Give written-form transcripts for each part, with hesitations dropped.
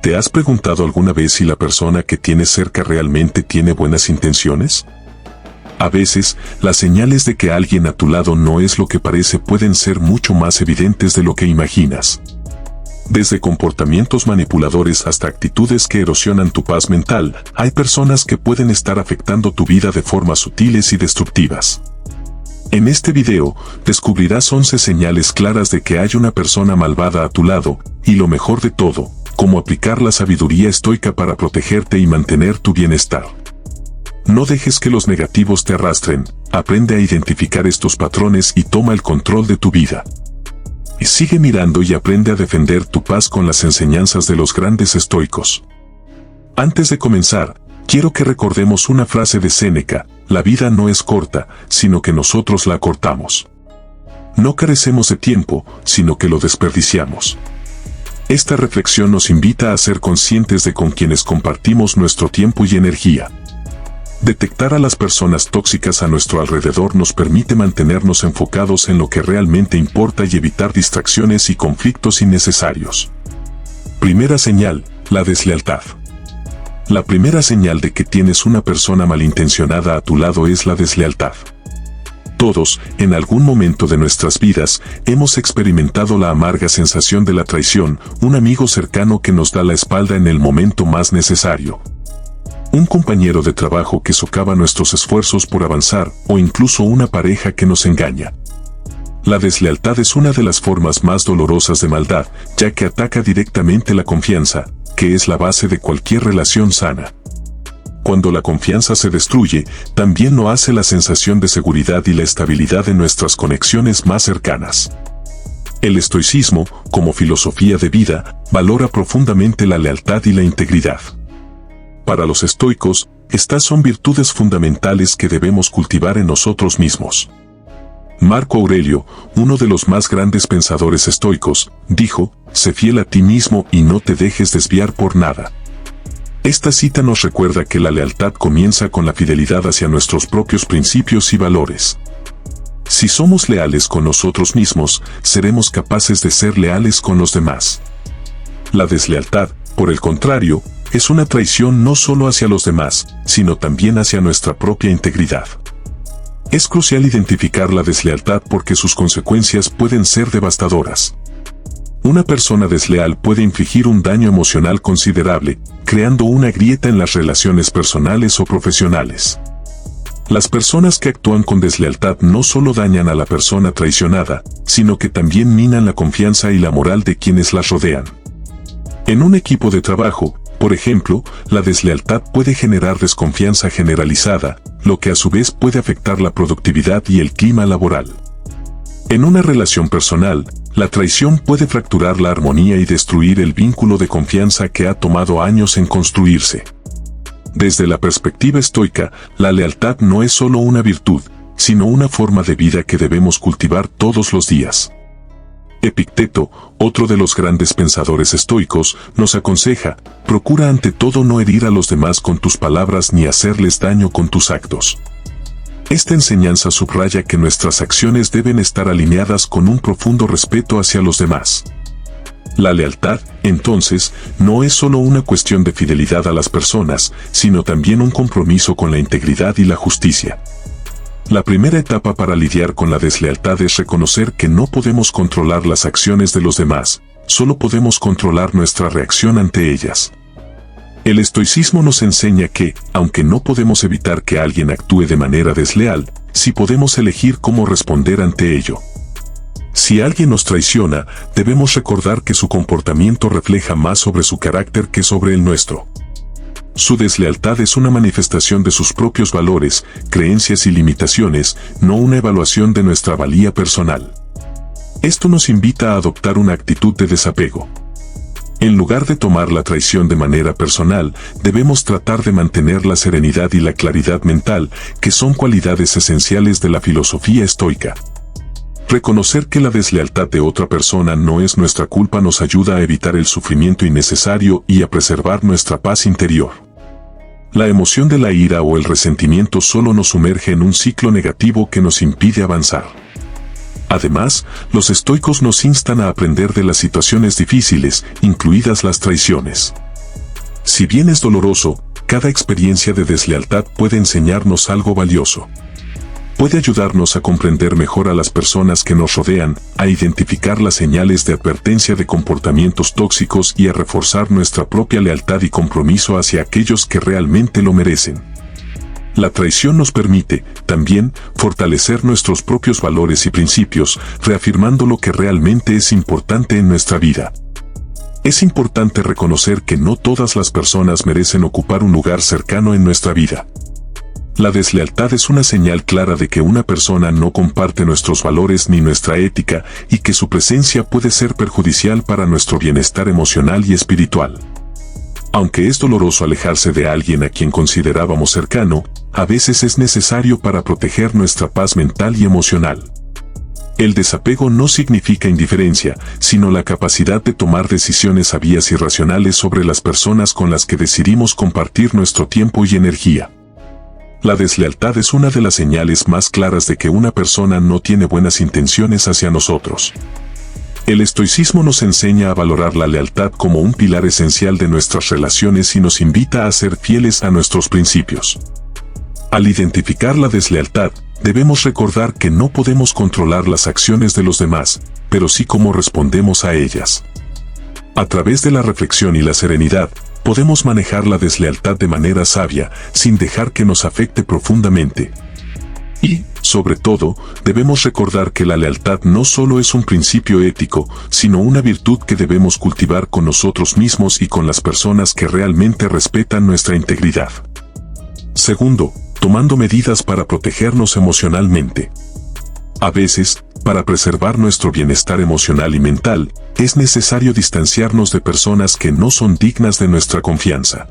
¿Te has preguntado alguna vez si la persona que tienes cerca realmente tiene buenas intenciones? A veces, las señales de que alguien a tu lado no es lo que parece pueden ser mucho más evidentes de lo que imaginas. Desde comportamientos manipuladores hasta actitudes que erosionan tu paz mental, hay personas que pueden estar afectando tu vida de formas sutiles y destructivas. En este video, descubrirás 11 señales claras de que hay una persona malvada a tu lado, y lo mejor de todo, cómo aplicar la sabiduría estoica para protegerte y mantener tu bienestar. No dejes que los negativos te arrastren, aprende a identificar estos patrones y toma el control de tu vida. Y sigue mirando y aprende a defender tu paz con las enseñanzas de los grandes estoicos. Antes de comenzar, quiero que recordemos una frase de Séneca: la vida no es corta, sino que nosotros la cortamos. No carecemos de tiempo, sino que lo desperdiciamos. Esta reflexión nos invita a ser conscientes de con quienes compartimos nuestro tiempo y energía. Detectar a las personas tóxicas a nuestro alrededor nos permite mantenernos enfocados en lo que realmente importa y evitar distracciones y conflictos innecesarios. Primera señal: la deslealtad. La primera señal de que tienes una persona malintencionada a tu lado es la deslealtad. Todos, en algún momento de nuestras vidas, hemos experimentado la amarga sensación de la traición, un amigo cercano que nos da la espalda en el momento más necesario. Un compañero de trabajo que socava nuestros esfuerzos por avanzar, o incluso una pareja que nos engaña. La deslealtad es una de las formas más dolorosas de maldad, ya que ataca directamente la confianza, que es la base de cualquier relación sana. Cuando la confianza se destruye, también lo hace la sensación de seguridad y la estabilidad en nuestras conexiones más cercanas. El estoicismo, como filosofía de vida, valora profundamente la lealtad y la integridad. Para los estoicos, estas son virtudes fundamentales que debemos cultivar en nosotros mismos. Marco Aurelio, uno de los más grandes pensadores estoicos, dijo: «Sé fiel a ti mismo y no te dejes desviar por nada». Esta cita nos recuerda que la lealtad comienza con la fidelidad hacia nuestros propios principios y valores. Si somos leales con nosotros mismos, seremos capaces de ser leales con los demás. La deslealtad, por el contrario, es una traición no solo hacia los demás, sino también hacia nuestra propia integridad. Es crucial identificar la deslealtad porque sus consecuencias pueden ser devastadoras. Una persona desleal puede infligir un daño emocional considerable, creando una grieta en las relaciones personales o profesionales. Las personas que actúan con deslealtad no solo dañan a la persona traicionada, sino que también minan la confianza y la moral de quienes las rodean. En un equipo de trabajo, por ejemplo, la deslealtad puede generar desconfianza generalizada, lo que a su vez puede afectar la productividad y el clima laboral. En una relación personal, la traición puede fracturar la armonía y destruir el vínculo de confianza que ha tomado años en construirse. Desde la perspectiva estoica, la lealtad no es solo una virtud, sino una forma de vida que debemos cultivar todos los días. Epicteto, otro de los grandes pensadores estoicos, nos aconseja: procura ante todo no herir a los demás con tus palabras ni hacerles daño con tus actos. Esta enseñanza subraya que nuestras acciones deben estar alineadas con un profundo respeto hacia los demás. La lealtad, entonces, no es solo una cuestión de fidelidad a las personas, sino también un compromiso con la integridad y la justicia. La primera etapa para lidiar con la deslealtad es reconocer que no podemos controlar las acciones de los demás, solo podemos controlar nuestra reacción ante ellas. El estoicismo nos enseña que, aunque no podemos evitar que alguien actúe de manera desleal, sí podemos elegir cómo responder ante ello. Si alguien nos traiciona, debemos recordar que su comportamiento refleja más sobre su carácter que sobre el nuestro. Su deslealtad es una manifestación de sus propios valores, creencias y limitaciones, no una evaluación de nuestra valía personal. Esto nos invita a adoptar una actitud de desapego. En lugar de tomar la traición de manera personal, debemos tratar de mantener la serenidad y la claridad mental, que son cualidades esenciales de la filosofía estoica. Reconocer que la deslealtad de otra persona no es nuestra culpa nos ayuda a evitar el sufrimiento innecesario y a preservar nuestra paz interior. La emoción de la ira o el resentimiento solo nos sumerge en un ciclo negativo que nos impide avanzar. Además, los estoicos nos instan a aprender de las situaciones difíciles, incluidas las traiciones. Si bien es doloroso, cada experiencia de deslealtad puede enseñarnos algo valioso. Puede ayudarnos a comprender mejor a las personas que nos rodean, a identificar las señales de advertencia de comportamientos tóxicos y a reforzar nuestra propia lealtad y compromiso hacia aquellos que realmente lo merecen. La traición nos permite, también, fortalecer nuestros propios valores y principios, reafirmando lo que realmente es importante en nuestra vida. Es importante reconocer que no todas las personas merecen ocupar un lugar cercano en nuestra vida. La deslealtad es una señal clara de que una persona no comparte nuestros valores ni nuestra ética y que su presencia puede ser perjudicial para nuestro bienestar emocional y espiritual. Aunque es doloroso alejarse de alguien a quien considerábamos cercano, a veces es necesario para proteger nuestra paz mental y emocional. El desapego no significa indiferencia, sino la capacidad de tomar decisiones sabias y racionales sobre las personas con las que decidimos compartir nuestro tiempo y energía. La deslealtad es una de las señales más claras de que una persona no tiene buenas intenciones hacia nosotros. El estoicismo nos enseña a valorar la lealtad como un pilar esencial de nuestras relaciones y nos invita a ser fieles a nuestros principios. Al identificar la deslealtad, debemos recordar que no podemos controlar las acciones de los demás, pero sí cómo respondemos a ellas. A través de la reflexión y la serenidad, podemos manejar la deslealtad de manera sabia, sin dejar que nos afecte profundamente. Y, sobre todo, debemos recordar que la lealtad no solo es un principio ético, sino una virtud que debemos cultivar con nosotros mismos y con las personas que realmente respetan nuestra integridad. Segundo, tomando medidas para protegernos emocionalmente. A veces, para preservar nuestro bienestar emocional y mental, es necesario distanciarnos de personas que no son dignas de nuestra confianza.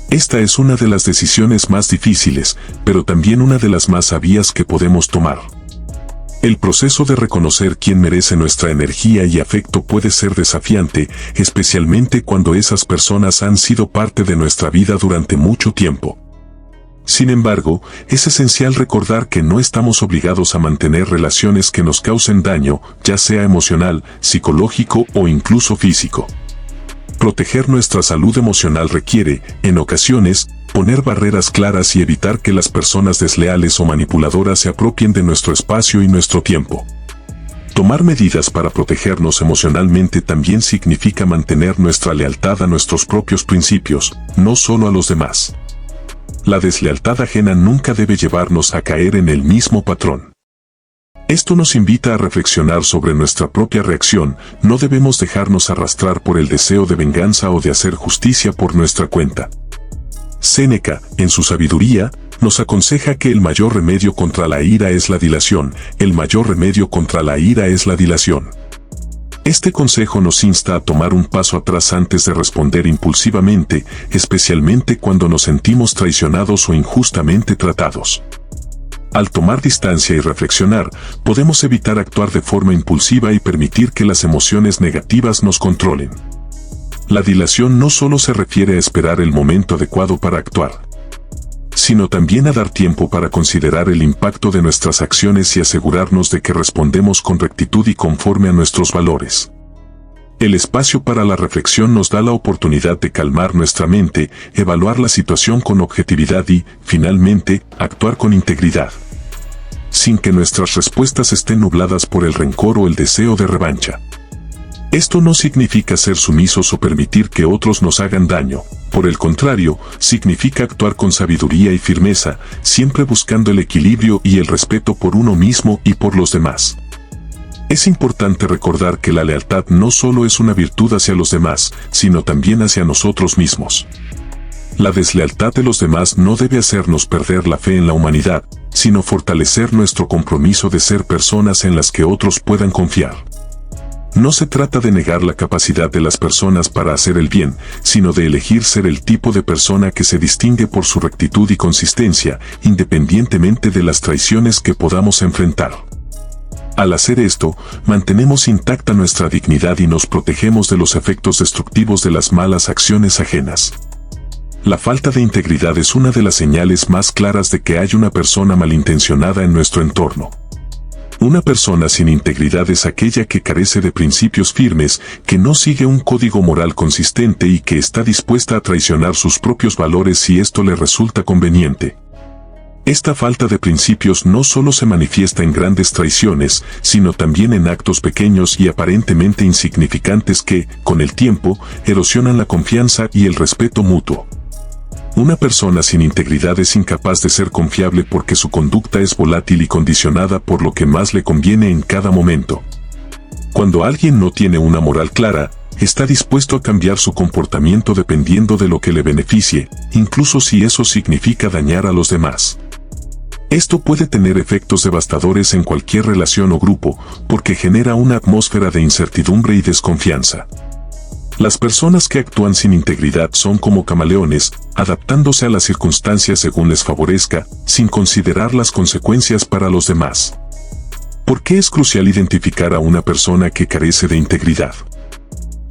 Esta es una de las decisiones más difíciles, pero también una de las más sabias que podemos tomar. El proceso de reconocer quién merece nuestra energía y afecto puede ser desafiante, especialmente cuando esas personas han sido parte de nuestra vida durante mucho tiempo. Sin embargo, es esencial recordar que no estamos obligados a mantener relaciones que nos causen daño, ya sea emocional, psicológico o incluso físico. Proteger nuestra salud emocional requiere, en ocasiones, poner barreras claras y evitar que las personas desleales o manipuladoras se apropien de nuestro espacio y nuestro tiempo. Tomar medidas para protegernos emocionalmente también significa mantener nuestra lealtad a nuestros propios principios, no solo a los demás. La deslealtad ajena nunca debe llevarnos a caer en el mismo patrón. Esto nos invita a reflexionar sobre nuestra propia reacción. No debemos dejarnos arrastrar por el deseo de venganza o de hacer justicia por nuestra cuenta. Séneca, en su sabiduría, nos aconseja que el mayor remedio contra la ira es la dilación, el mayor remedio contra la ira es la dilación. Este consejo nos insta a tomar un paso atrás antes de responder impulsivamente, especialmente cuando nos sentimos traicionados o injustamente tratados. Al tomar distancia y reflexionar, podemos evitar actuar de forma impulsiva y permitir que las emociones negativas nos controlen. La dilación no solo se refiere a esperar el momento adecuado para actuar, sino también a dar tiempo para considerar el impacto de nuestras acciones y asegurarnos de que respondemos con rectitud y conforme a nuestros valores. El espacio para la reflexión nos da la oportunidad de calmar nuestra mente, evaluar la situación con objetividad y, finalmente, actuar con integridad, sin que nuestras respuestas estén nubladas por el rencor o el deseo de revancha. Esto no significa ser sumisos o permitir que otros nos hagan daño. Por el contrario, significa actuar con sabiduría y firmeza, siempre buscando el equilibrio y el respeto por uno mismo y por los demás. Es importante recordar que la lealtad no solo es una virtud hacia los demás, sino también hacia nosotros mismos. La deslealtad de los demás no debe hacernos perder la fe en la humanidad, sino fortalecer nuestro compromiso de ser personas en las que otros puedan confiar. No se trata de negar la capacidad de las personas para hacer el bien, sino de elegir ser el tipo de persona que se distingue por su rectitud y consistencia, independientemente de las traiciones que podamos enfrentar. Al hacer esto, mantenemos intacta nuestra dignidad y nos protegemos de los efectos destructivos de las malas acciones ajenas. La falta de integridad es una de las señales más claras de que hay una persona malintencionada en nuestro entorno. Una persona sin integridad es aquella que carece de principios firmes, que no sigue un código moral consistente y que está dispuesta a traicionar sus propios valores si esto le resulta conveniente. Esta falta de principios no solo se manifiesta en grandes traiciones, sino también en actos pequeños y aparentemente insignificantes que, con el tiempo, erosionan la confianza y el respeto mutuo. Una persona sin integridad es incapaz de ser confiable porque su conducta es volátil y condicionada por lo que más le conviene en cada momento. Cuando alguien no tiene una moral clara, está dispuesto a cambiar su comportamiento dependiendo de lo que le beneficie, incluso si eso significa dañar a los demás. Esto puede tener efectos devastadores en cualquier relación o grupo, porque genera una atmósfera de incertidumbre y desconfianza. Las personas que actúan sin integridad son como camaleones, adaptándose a las circunstancias según les favorezca, sin considerar las consecuencias para los demás. ¿Por qué es crucial identificar a una persona que carece de integridad?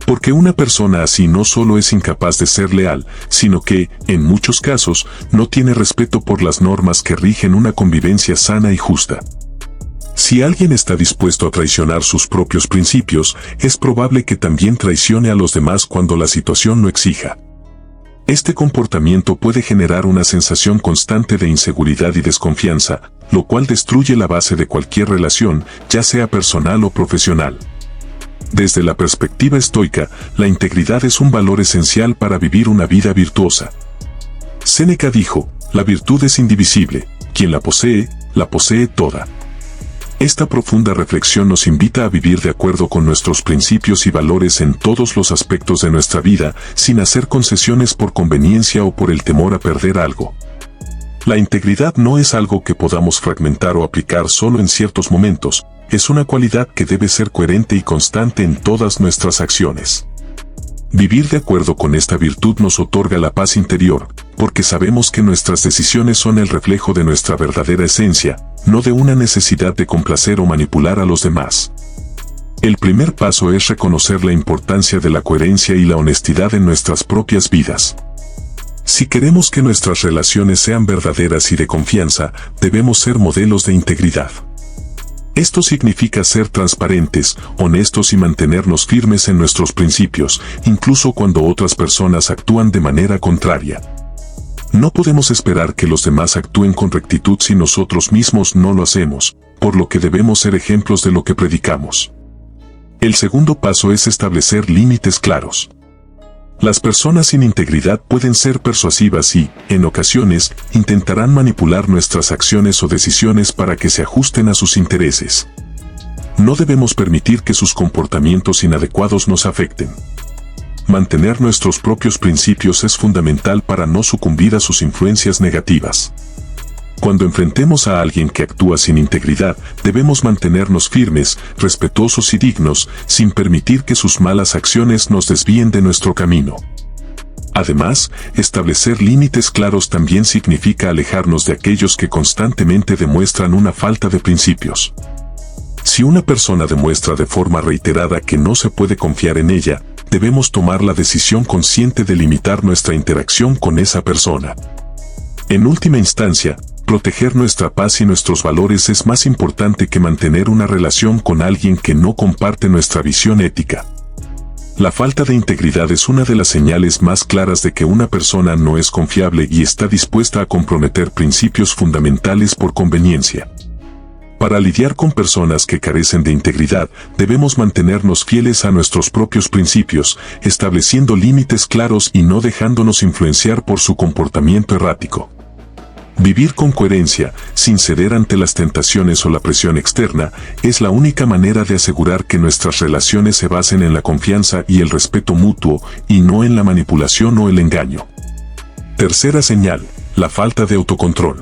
Porque una persona así no solo es incapaz de ser leal, sino que, en muchos casos, no tiene respeto por las normas que rigen una convivencia sana y justa. Si alguien está dispuesto a traicionar sus propios principios, es probable que también traicione a los demás cuando la situación lo exija. Este comportamiento puede generar una sensación constante de inseguridad y desconfianza, lo cual destruye la base de cualquier relación, ya sea personal o profesional. Desde la perspectiva estoica, la integridad es un valor esencial para vivir una vida virtuosa. Séneca dijo, la virtud es indivisible, quien la posee toda. Esta profunda reflexión nos invita a vivir de acuerdo con nuestros principios y valores en todos los aspectos de nuestra vida, sin hacer concesiones por conveniencia o por el temor a perder algo. La integridad no es algo que podamos fragmentar o aplicar solo en ciertos momentos, es una cualidad que debe ser coherente y constante en todas nuestras acciones. Vivir de acuerdo con esta virtud nos otorga la paz interior, porque sabemos que nuestras decisiones son el reflejo de nuestra verdadera esencia, no de una necesidad de complacer o manipular a los demás. El primer paso es reconocer la importancia de la coherencia y la honestidad en nuestras propias vidas. Si queremos que nuestras relaciones sean verdaderas y de confianza, debemos ser modelos de integridad. Esto significa ser transparentes, honestos y mantenernos firmes en nuestros principios, incluso cuando otras personas actúan de manera contraria. No podemos esperar que los demás actúen con rectitud si nosotros mismos no lo hacemos, por lo que debemos ser ejemplos de lo que predicamos. El segundo paso es establecer límites claros. Las personas sin integridad pueden ser persuasivas y, en ocasiones, intentarán manipular nuestras acciones o decisiones para que se ajusten a sus intereses. No debemos permitir que sus comportamientos inadecuados nos afecten. Mantener nuestros propios principios es fundamental para no sucumbir a sus influencias negativas. Cuando enfrentemos a alguien que actúa sin integridad, debemos mantenernos firmes, respetuosos y dignos, sin permitir que sus malas acciones nos desvíen de nuestro camino. Además, establecer límites claros también significa alejarnos de aquellos que constantemente demuestran una falta de principios. Si una persona demuestra de forma reiterada que no se puede confiar en ella, debemos tomar la decisión consciente de limitar nuestra interacción con esa persona. En última instancia, proteger nuestra paz y nuestros valores es más importante que mantener una relación con alguien que no comparte nuestra visión ética. La falta de integridad es una de las señales más claras de que una persona no es confiable y está dispuesta a comprometer principios fundamentales por conveniencia. Para lidiar con personas que carecen de integridad, debemos mantenernos fieles a nuestros propios principios, estableciendo límites claros y no dejándonos influenciar por su comportamiento errático. Vivir con coherencia, sin ceder ante las tentaciones o la presión externa, es la única manera de asegurar que nuestras relaciones se basen en la confianza y el respeto mutuo, y no en la manipulación o el engaño. Tercera señal, la falta de autocontrol.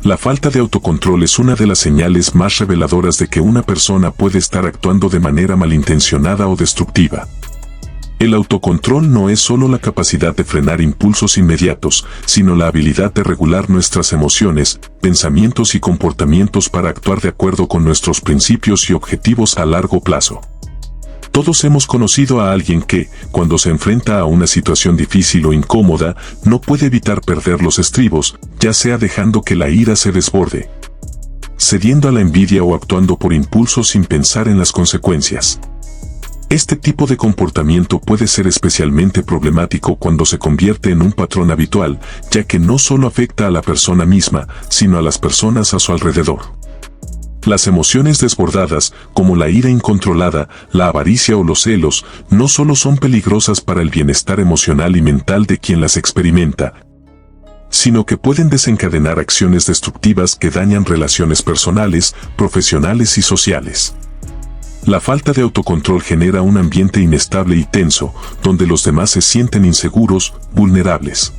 La falta de autocontrol es una de las señales más reveladoras de que una persona puede estar actuando de manera malintencionada o destructiva. El autocontrol no es solo la capacidad de frenar impulsos inmediatos, sino la habilidad de regular nuestras emociones, pensamientos y comportamientos para actuar de acuerdo con nuestros principios y objetivos a largo plazo. Todos hemos conocido a alguien que, cuando se enfrenta a una situación difícil o incómoda, no puede evitar perder los estribos, ya sea dejando que la ira se desborde. cediendo a la envidia o actuando por impulso sin pensar en las consecuencias. Este tipo de comportamiento puede ser especialmente problemático cuando se convierte en un patrón habitual, ya que no solo afecta a la persona misma, sino a las personas a su alrededor. Las emociones desbordadas, como la ira incontrolada, la avaricia o los celos, no solo son peligrosas para el bienestar emocional y mental de quien las experimenta, sino que pueden desencadenar acciones destructivas que dañan relaciones personales, profesionales y sociales. La falta de autocontrol genera un ambiente inestable y tenso, donde los demás se sienten inseguros, vulnerables.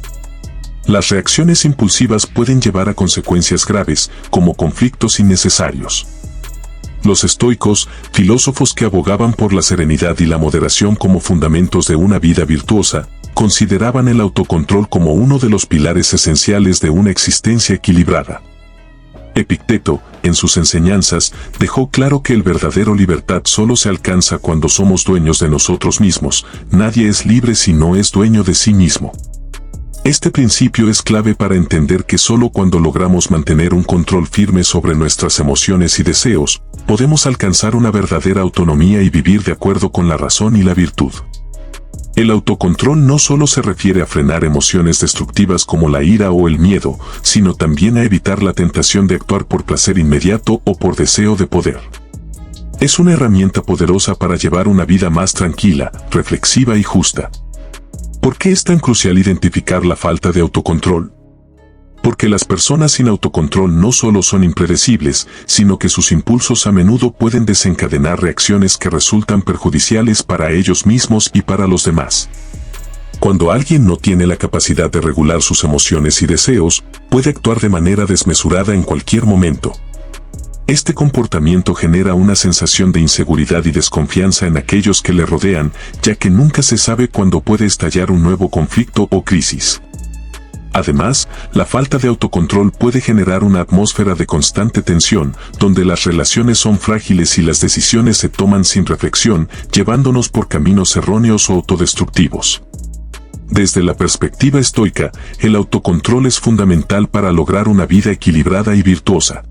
Las reacciones impulsivas pueden llevar a consecuencias graves, como conflictos innecesarios. Los estoicos, filósofos que abogaban por la serenidad y la moderación como fundamentos de una vida virtuosa, consideraban el autocontrol como uno de los pilares esenciales de una existencia equilibrada. Epicteto, en sus enseñanzas, dejó claro que el verdadero libertad solo se alcanza cuando somos dueños de nosotros mismos. Nadie es libre si no es dueño de sí mismo. Este principio es clave para entender que solo cuando logramos mantener un control firme sobre nuestras emociones y deseos, podemos alcanzar una verdadera autonomía y vivir de acuerdo con la razón y la virtud. El autocontrol no solo se refiere a frenar emociones destructivas como la ira o el miedo, sino también a evitar la tentación de actuar por placer inmediato o por deseo de poder. Es una herramienta poderosa para llevar una vida más tranquila, reflexiva y justa. ¿Por qué es tan crucial identificar la falta de autocontrol? Porque las personas sin autocontrol no solo son impredecibles, sino que sus impulsos a menudo pueden desencadenar reacciones que resultan perjudiciales para ellos mismos y para los demás. Cuando alguien no tiene la capacidad de regular sus emociones y deseos, puede actuar de manera desmesurada en cualquier momento. Este comportamiento genera una sensación de inseguridad y desconfianza en aquellos que le rodean, ya que nunca se sabe cuándo puede estallar un nuevo conflicto o crisis. Además, la falta de autocontrol puede generar una atmósfera de constante tensión, donde las relaciones son frágiles y las decisiones se toman sin reflexión, llevándonos por caminos erróneos o autodestructivos. Desde la perspectiva estoica, el autocontrol es fundamental para lograr una vida equilibrada y virtuosa.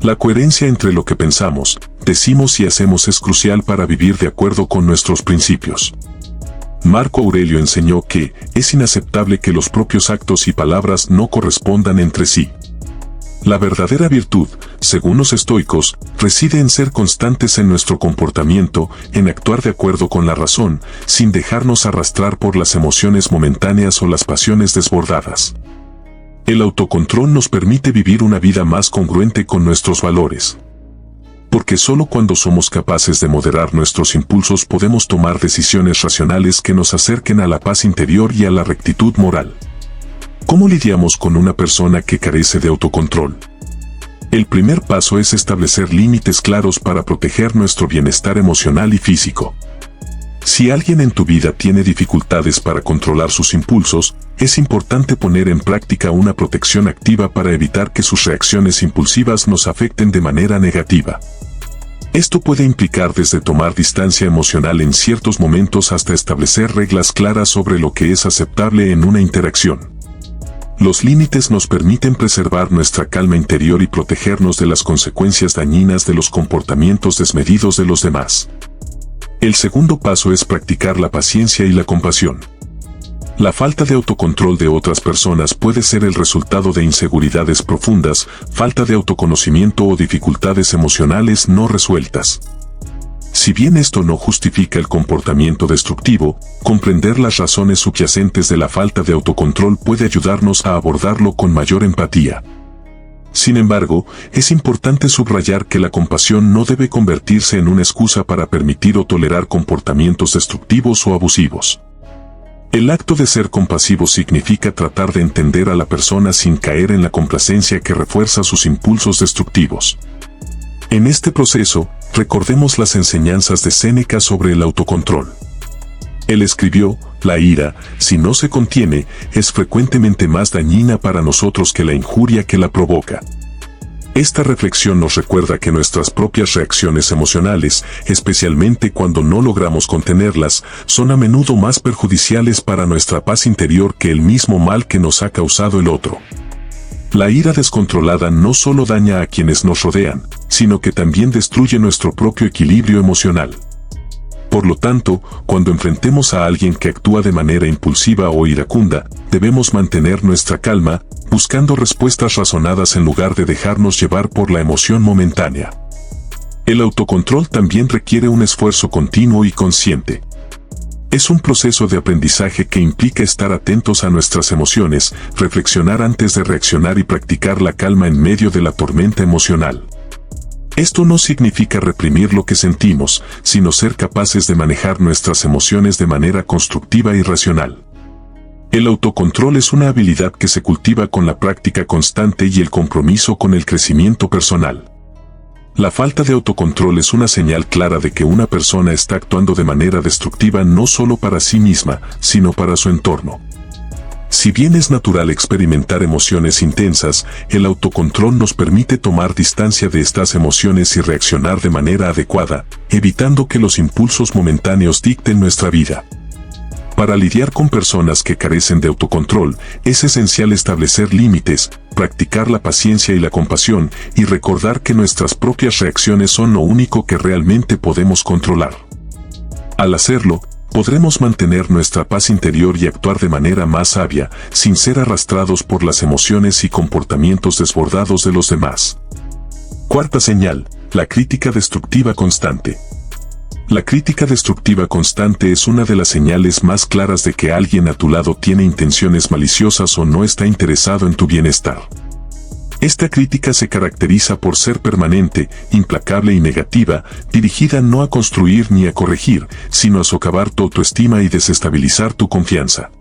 La coherencia entre lo que pensamos, decimos y hacemos es crucial para vivir de acuerdo con nuestros principios. Marco Aurelio enseñó que es inaceptable que los propios actos y palabras no correspondan entre sí. La verdadera virtud, según los estoicos, reside en ser constantes en nuestro comportamiento, en actuar de acuerdo con la razón, sin dejarnos arrastrar por las emociones momentáneas o las pasiones desbordadas. El autocontrol nos permite vivir una vida más congruente con nuestros valores. Porque solo cuando somos capaces de moderar nuestros impulsos podemos tomar decisiones racionales que nos acerquen a la paz interior y a la rectitud moral. ¿Cómo lidiamos con una persona que carece de autocontrol? El primer paso es establecer límites claros para proteger nuestro bienestar emocional y físico. Si alguien en tu vida tiene dificultades para controlar sus impulsos, es importante poner en práctica una protección activa para evitar que sus reacciones impulsivas nos afecten de manera negativa. Esto puede implicar desde tomar distancia emocional en ciertos momentos hasta establecer reglas claras sobre lo que es aceptable en una interacción. Los límites nos permiten preservar nuestra calma interior y protegernos de las consecuencias dañinas de los comportamientos desmedidos de los demás. El segundo paso es practicar la paciencia y la compasión. La falta de autocontrol de otras personas puede ser el resultado de inseguridades profundas, falta de autoconocimiento o dificultades emocionales no resueltas. Si bien esto no justifica el comportamiento destructivo, comprender las razones subyacentes de la falta de autocontrol puede ayudarnos a abordarlo con mayor empatía. Sin embargo, es importante subrayar que la compasión no debe convertirse en una excusa para permitir o tolerar comportamientos destructivos o abusivos. El acto de ser compasivo significa tratar de entender a la persona sin caer en la complacencia que refuerza sus impulsos destructivos. En este proceso, recordemos las enseñanzas de Séneca sobre el autocontrol. Él escribió: la ira, si no se contiene, es frecuentemente más dañina para nosotros que la injuria que la provoca. Esta reflexión nos recuerda que nuestras propias reacciones emocionales, especialmente cuando no logramos contenerlas, son a menudo más perjudiciales para nuestra paz interior que el mismo mal que nos ha causado el otro. La ira descontrolada no solo daña a quienes nos rodean, sino que también destruye nuestro propio equilibrio emocional. Por lo tanto, cuando enfrentemos a alguien que actúa de manera impulsiva o iracunda, debemos mantener nuestra calma, buscando respuestas razonadas en lugar de dejarnos llevar por la emoción momentánea. El autocontrol también requiere un esfuerzo continuo y consciente. Es un proceso de aprendizaje que implica estar atentos a nuestras emociones, reflexionar antes de reaccionar y practicar la calma en medio de la tormenta emocional. Esto no significa reprimir lo que sentimos, sino ser capaces de manejar nuestras emociones de manera constructiva y racional. El autocontrol es una habilidad que se cultiva con la práctica constante y el compromiso con el crecimiento personal. La falta de autocontrol es una señal clara de que una persona está actuando de manera destructiva no solo para sí misma, sino para su entorno. Si bien es natural experimentar emociones intensas, el autocontrol nos permite tomar distancia de estas emociones y reaccionar de manera adecuada, evitando que los impulsos momentáneos dicten nuestra vida. Para lidiar con personas que carecen de autocontrol, es esencial establecer límites, practicar la paciencia y la compasión, y recordar que nuestras propias reacciones son lo único que realmente podemos controlar. Al hacerlo, podremos mantener nuestra paz interior y actuar de manera más sabia, sin ser arrastrados por las emociones y comportamientos desbordados de los demás. Cuarta señal, la crítica destructiva constante. La crítica destructiva constante es una de las señales más claras de que alguien a tu lado tiene intenciones maliciosas o no está interesado en tu bienestar. Esta crítica se caracteriza por ser permanente, implacable y negativa, dirigida no a construir ni a corregir, sino a socavar tu autoestima y desestabilizar tu confianza.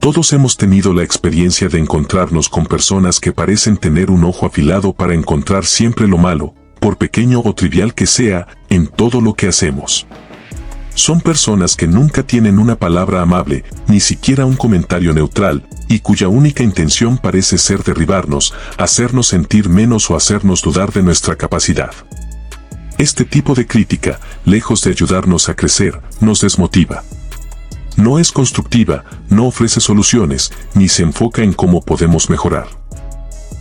Todos hemos tenido la experiencia de encontrarnos con personas que parecen tener un ojo afilado para encontrar siempre lo malo, por pequeño o trivial que sea, en todo lo que hacemos. Son personas que nunca tienen una palabra amable, ni siquiera un comentario neutral, y cuya única intención parece ser derribarnos, hacernos sentir menos o hacernos dudar de nuestra capacidad. Este tipo de crítica, lejos de ayudarnos a crecer, nos desmotiva. No es constructiva, no ofrece soluciones, ni se enfoca en cómo podemos mejorar.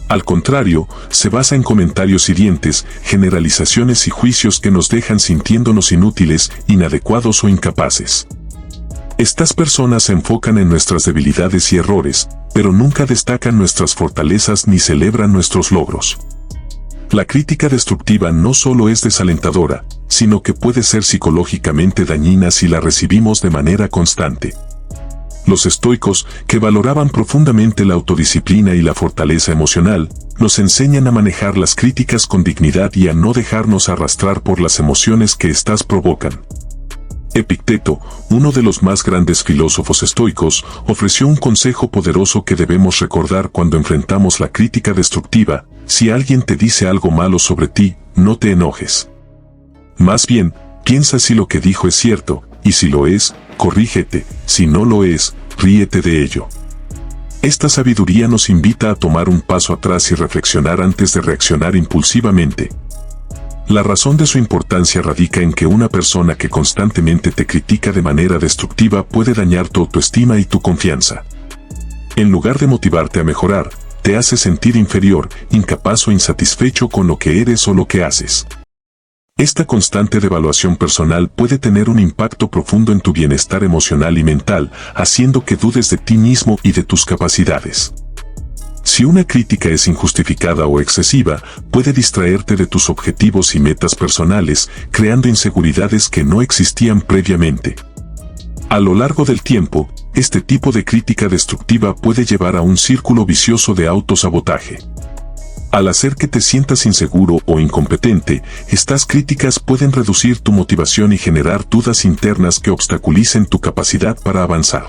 Al contrario, se basa en comentarios hirientes, generalizaciones y juicios que nos dejan sintiéndonos inútiles, inadecuados o incapaces. Estas personas se enfocan en nuestras debilidades y errores, pero nunca destacan nuestras fortalezas ni celebran nuestros logros. La crítica destructiva no solo es desalentadora, sino que puede ser psicológicamente dañina si la recibimos de manera constante. Los estoicos, que valoraban profundamente la autodisciplina y la fortaleza emocional, nos enseñan a manejar las críticas con dignidad y a no dejarnos arrastrar por las emociones que éstas provocan. Epicteto, uno de los más grandes filósofos estoicos, ofreció un consejo poderoso que debemos recordar cuando enfrentamos la crítica destructiva: si alguien te dice algo malo sobre ti, no te enojes. Más bien, piensa si lo que dijo es cierto, y si lo es, corrígete, si no lo es, ríete de ello. Esta sabiduría nos invita a tomar un paso atrás y reflexionar antes de reaccionar impulsivamente. La razón de su importancia radica en que una persona que constantemente te critica de manera destructiva puede dañar tu autoestima y tu confianza. En lugar de motivarte a mejorar, te hace sentir inferior, incapaz o insatisfecho con lo que eres o lo que haces. Esta constante devaluación personal puede tener un impacto profundo en tu bienestar emocional y mental, haciendo que dudes de ti mismo y de tus capacidades. Si una crítica es injustificada o excesiva, puede distraerte de tus objetivos y metas personales, creando inseguridades que no existían previamente. A lo largo del tiempo, este tipo de crítica destructiva puede llevar a un círculo vicioso de autosabotaje. Al hacer que te sientas inseguro o incompetente, estas críticas pueden reducir tu motivación y generar dudas internas que obstaculicen tu capacidad para avanzar.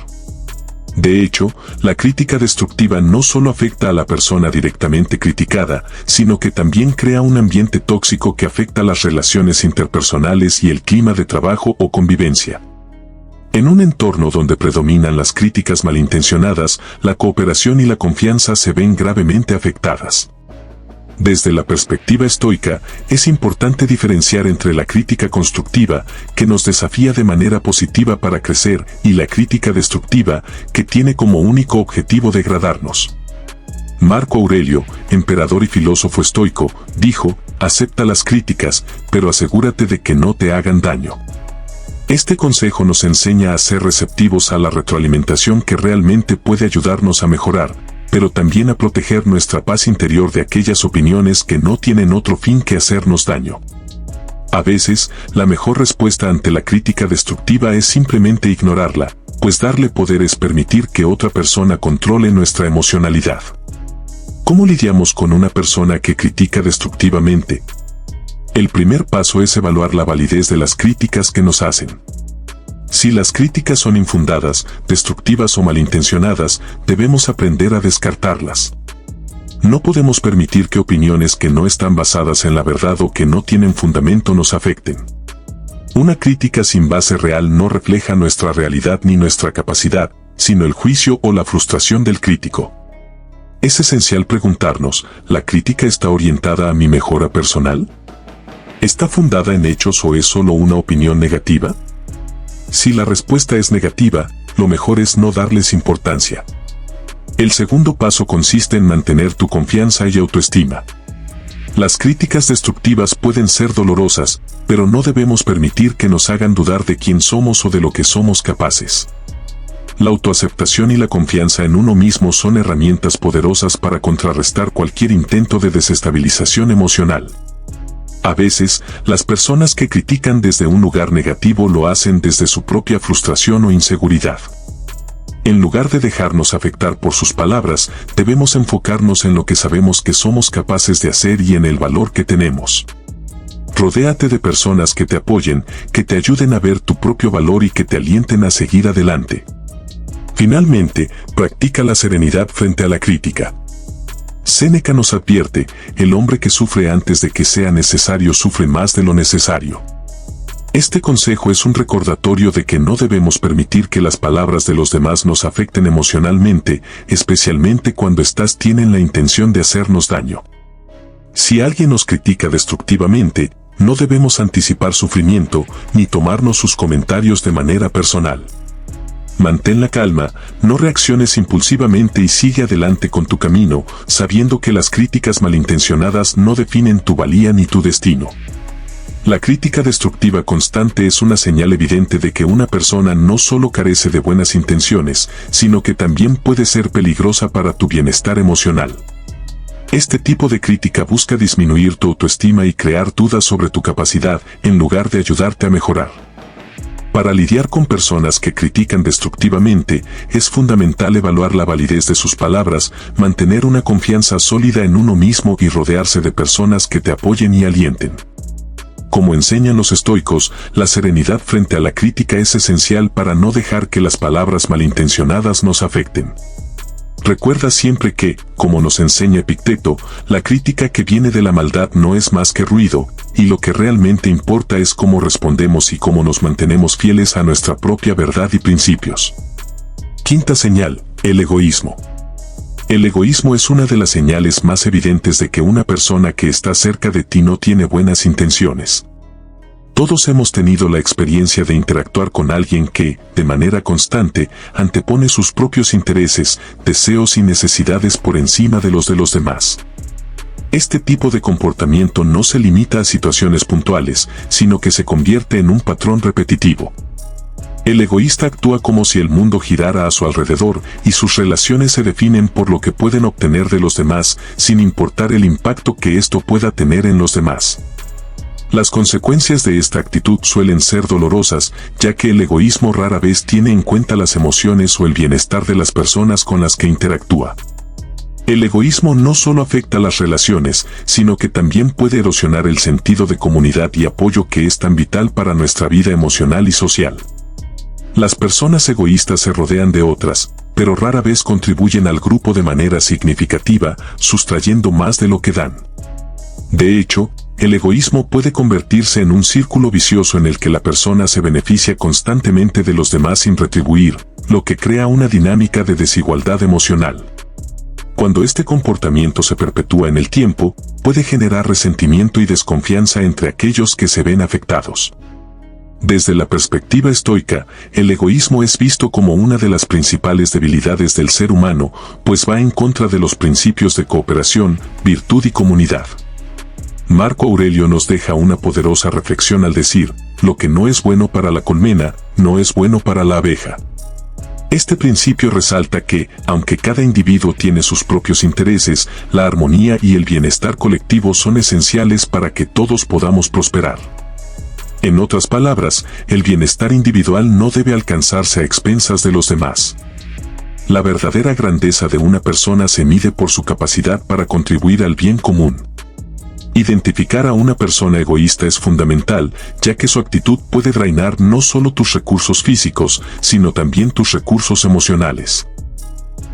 De hecho, la crítica destructiva no solo afecta a la persona directamente criticada, sino que también crea un ambiente tóxico que afecta las relaciones interpersonales y el clima de trabajo o convivencia. En un entorno donde predominan las críticas malintencionadas, la cooperación y la confianza se ven gravemente afectadas. Desde la perspectiva estoica, es importante diferenciar entre la crítica constructiva, que nos desafía de manera positiva para crecer, y la crítica destructiva, que tiene como único objetivo degradarnos. Marco Aurelio, emperador y filósofo estoico, dijo: acepta las críticas, pero asegúrate de que no te hagan daño. Este consejo nos enseña a ser receptivos a la retroalimentación que realmente puede ayudarnos a mejorar, pero también a proteger nuestra paz interior de aquellas opiniones que no tienen otro fin que hacernos daño. A veces, la mejor respuesta ante la crítica destructiva es simplemente ignorarla, pues darle poder es permitir que otra persona controle nuestra emocionalidad. ¿Cómo lidiamos con una persona que critica destructivamente? El primer paso es evaluar la validez de las críticas que nos hacen. Si las críticas son infundadas, destructivas o malintencionadas, debemos aprender a descartarlas. No podemos permitir que opiniones que no están basadas en la verdad o que no tienen fundamento nos afecten. Una crítica sin base real no refleja nuestra realidad ni nuestra capacidad, sino el juicio o la frustración del crítico. Es esencial preguntarnos, ¿la crítica está orientada a mi mejora personal? ¿Está fundada en hechos o es solo una opinión negativa? Si la respuesta es negativa, lo mejor es no darles importancia. El segundo paso consiste en mantener tu confianza y autoestima. Las críticas destructivas pueden ser dolorosas, pero no debemos permitir que nos hagan dudar de quién somos o de lo que somos capaces. La autoaceptación y la confianza en uno mismo son herramientas poderosas para contrarrestar cualquier intento de desestabilización emocional. A veces, las personas que critican desde un lugar negativo lo hacen desde su propia frustración o inseguridad. En lugar de dejarnos afectar por sus palabras, debemos enfocarnos en lo que sabemos que somos capaces de hacer y en el valor que tenemos. Rodéate de personas que te apoyen, que te ayuden a ver tu propio valor y que te alienten a seguir adelante. Finalmente, practica la serenidad frente a la crítica. Séneca nos advierte: el hombre que sufre antes de que sea necesario sufre más de lo necesario. Este consejo es un recordatorio de que no debemos permitir que las palabras de los demás nos afecten emocionalmente, especialmente cuando éstas tienen la intención de hacernos daño. Si alguien nos critica destructivamente, no debemos anticipar sufrimiento, ni tomarnos sus comentarios de manera personal. Mantén la calma, no reacciones impulsivamente y sigue adelante con tu camino, sabiendo que las críticas malintencionadas no definen tu valía ni tu destino. La crítica destructiva constante es una señal evidente de que una persona no solo carece de buenas intenciones, sino que también puede ser peligrosa para tu bienestar emocional. Este tipo de crítica busca disminuir tu autoestima y crear dudas sobre tu capacidad, en lugar de ayudarte a mejorar. Para lidiar con personas que critican destructivamente, es fundamental evaluar la validez de sus palabras, mantener una confianza sólida en uno mismo y rodearse de personas que te apoyen y alienten. Como enseñan los estoicos, la serenidad frente a la crítica es esencial para no dejar que las palabras malintencionadas nos afecten. Recuerda siempre que, como nos enseña Epicteto, la crítica que viene de la maldad no es más que ruido, y lo que realmente importa es cómo respondemos y cómo nos mantenemos fieles a nuestra propia verdad y principios. Quinta señal: el egoísmo. El egoísmo es una de las señales más evidentes de que una persona que está cerca de ti no tiene buenas intenciones. Todos hemos tenido la experiencia de interactuar con alguien que, de manera constante, antepone sus propios intereses, deseos y necesidades por encima de los demás. Este tipo de comportamiento no se limita a situaciones puntuales, sino que se convierte en un patrón repetitivo. El egoísta actúa como si el mundo girara a su alrededor y sus relaciones se definen por lo que pueden obtener de los demás, sin importar el impacto que esto pueda tener en los demás. Las consecuencias de esta actitud suelen ser dolorosas, ya que el egoísmo rara vez tiene en cuenta las emociones o el bienestar de las personas con las que interactúa. El egoísmo no solo afecta las relaciones, sino que también puede erosionar el sentido de comunidad y apoyo que es tan vital para nuestra vida emocional y social. Las personas egoístas se rodean de otras, pero rara vez contribuyen al grupo de manera significativa, sustrayendo más de lo que dan. De hecho, el egoísmo puede convertirse en un círculo vicioso en el que la persona se beneficia constantemente de los demás sin retribuir, lo que crea una dinámica de desigualdad emocional. Cuando este comportamiento se perpetúa en el tiempo, puede generar resentimiento y desconfianza entre aquellos que se ven afectados. Desde la perspectiva estoica, el egoísmo es visto como una de las principales debilidades del ser humano, pues va en contra de los principios de cooperación, virtud y comunidad. Marco Aurelio nos deja una poderosa reflexión al decir, lo que no es bueno para la colmena, no es bueno para la abeja. Este principio resalta que, aunque cada individuo tiene sus propios intereses, la armonía y el bienestar colectivo son esenciales para que todos podamos prosperar. En otras palabras, el bienestar individual no debe alcanzarse a expensas de los demás. La verdadera grandeza de una persona se mide por su capacidad para contribuir al bien común. Identificar a una persona egoísta es fundamental, ya que su actitud puede drenar no solo tus recursos físicos, sino también tus recursos emocionales.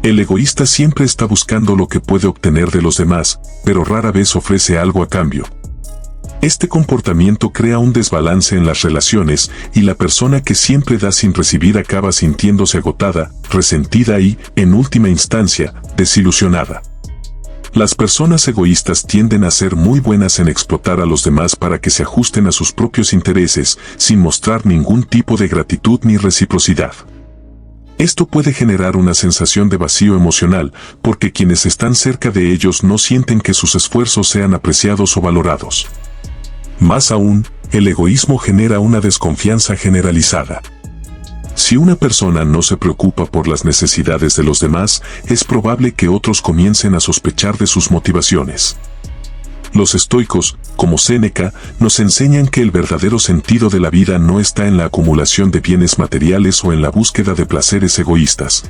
El egoísta siempre está buscando lo que puede obtener de los demás, pero rara vez ofrece algo a cambio. Este comportamiento crea un desbalance en las relaciones, y la persona que siempre da sin recibir acaba sintiéndose agotada, resentida y, en última instancia, desilusionada. Las personas egoístas tienden a ser muy buenas en explotar a los demás para que se ajusten a sus propios intereses, sin mostrar ningún tipo de gratitud ni reciprocidad. Esto puede generar una sensación de vacío emocional, porque quienes están cerca de ellos no sienten que sus esfuerzos sean apreciados o valorados. Más aún, el egoísmo genera una desconfianza generalizada. Si una persona no se preocupa por las necesidades de los demás, es probable que otros comiencen a sospechar de sus motivaciones. Los estoicos, como Séneca, nos enseñan que el verdadero sentido de la vida no está en la acumulación de bienes materiales o en la búsqueda de placeres egoístas,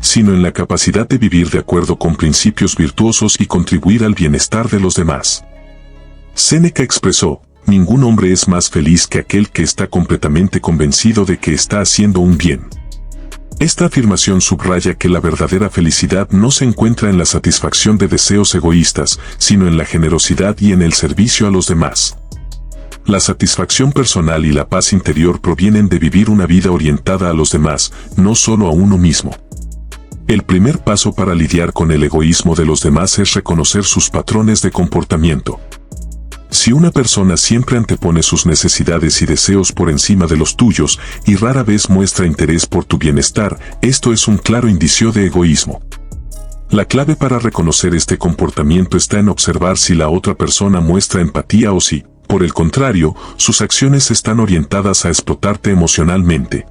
sino en la capacidad de vivir de acuerdo con principios virtuosos y contribuir al bienestar de los demás. Séneca expresó: ningún hombre es más feliz que aquel que está completamente convencido de que está haciendo un bien. Esta afirmación subraya que la verdadera felicidad no se encuentra en la satisfacción de deseos egoístas, sino en la generosidad y en el servicio a los demás. La satisfacción personal y la paz interior provienen de vivir una vida orientada a los demás, no solo a uno mismo. El primer paso para lidiar con el egoísmo de los demás es reconocer sus patrones de comportamiento. Si una persona siempre antepone sus necesidades y deseos por encima de los tuyos y rara vez muestra interés por tu bienestar, esto es un claro indicio de egoísmo. La clave para reconocer este comportamiento está en observar si la otra persona muestra empatía o si, por el contrario, sus acciones están orientadas a explotarte emocionalmente.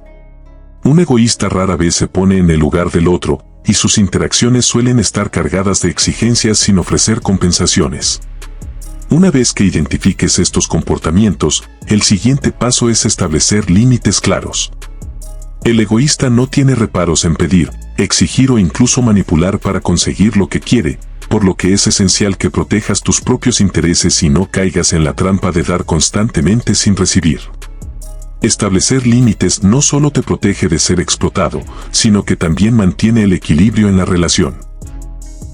Un egoísta rara vez se pone en el lugar del otro, y sus interacciones suelen estar cargadas de exigencias sin ofrecer compensaciones. Una vez que identifiques estos comportamientos, el siguiente paso es establecer límites claros. El egoísta no tiene reparos en pedir, exigir o incluso manipular para conseguir lo que quiere, por lo que es esencial que protejas tus propios intereses y no caigas en la trampa de dar constantemente sin recibir. Establecer límites no solo te protege de ser explotado, sino que también mantiene el equilibrio en la relación.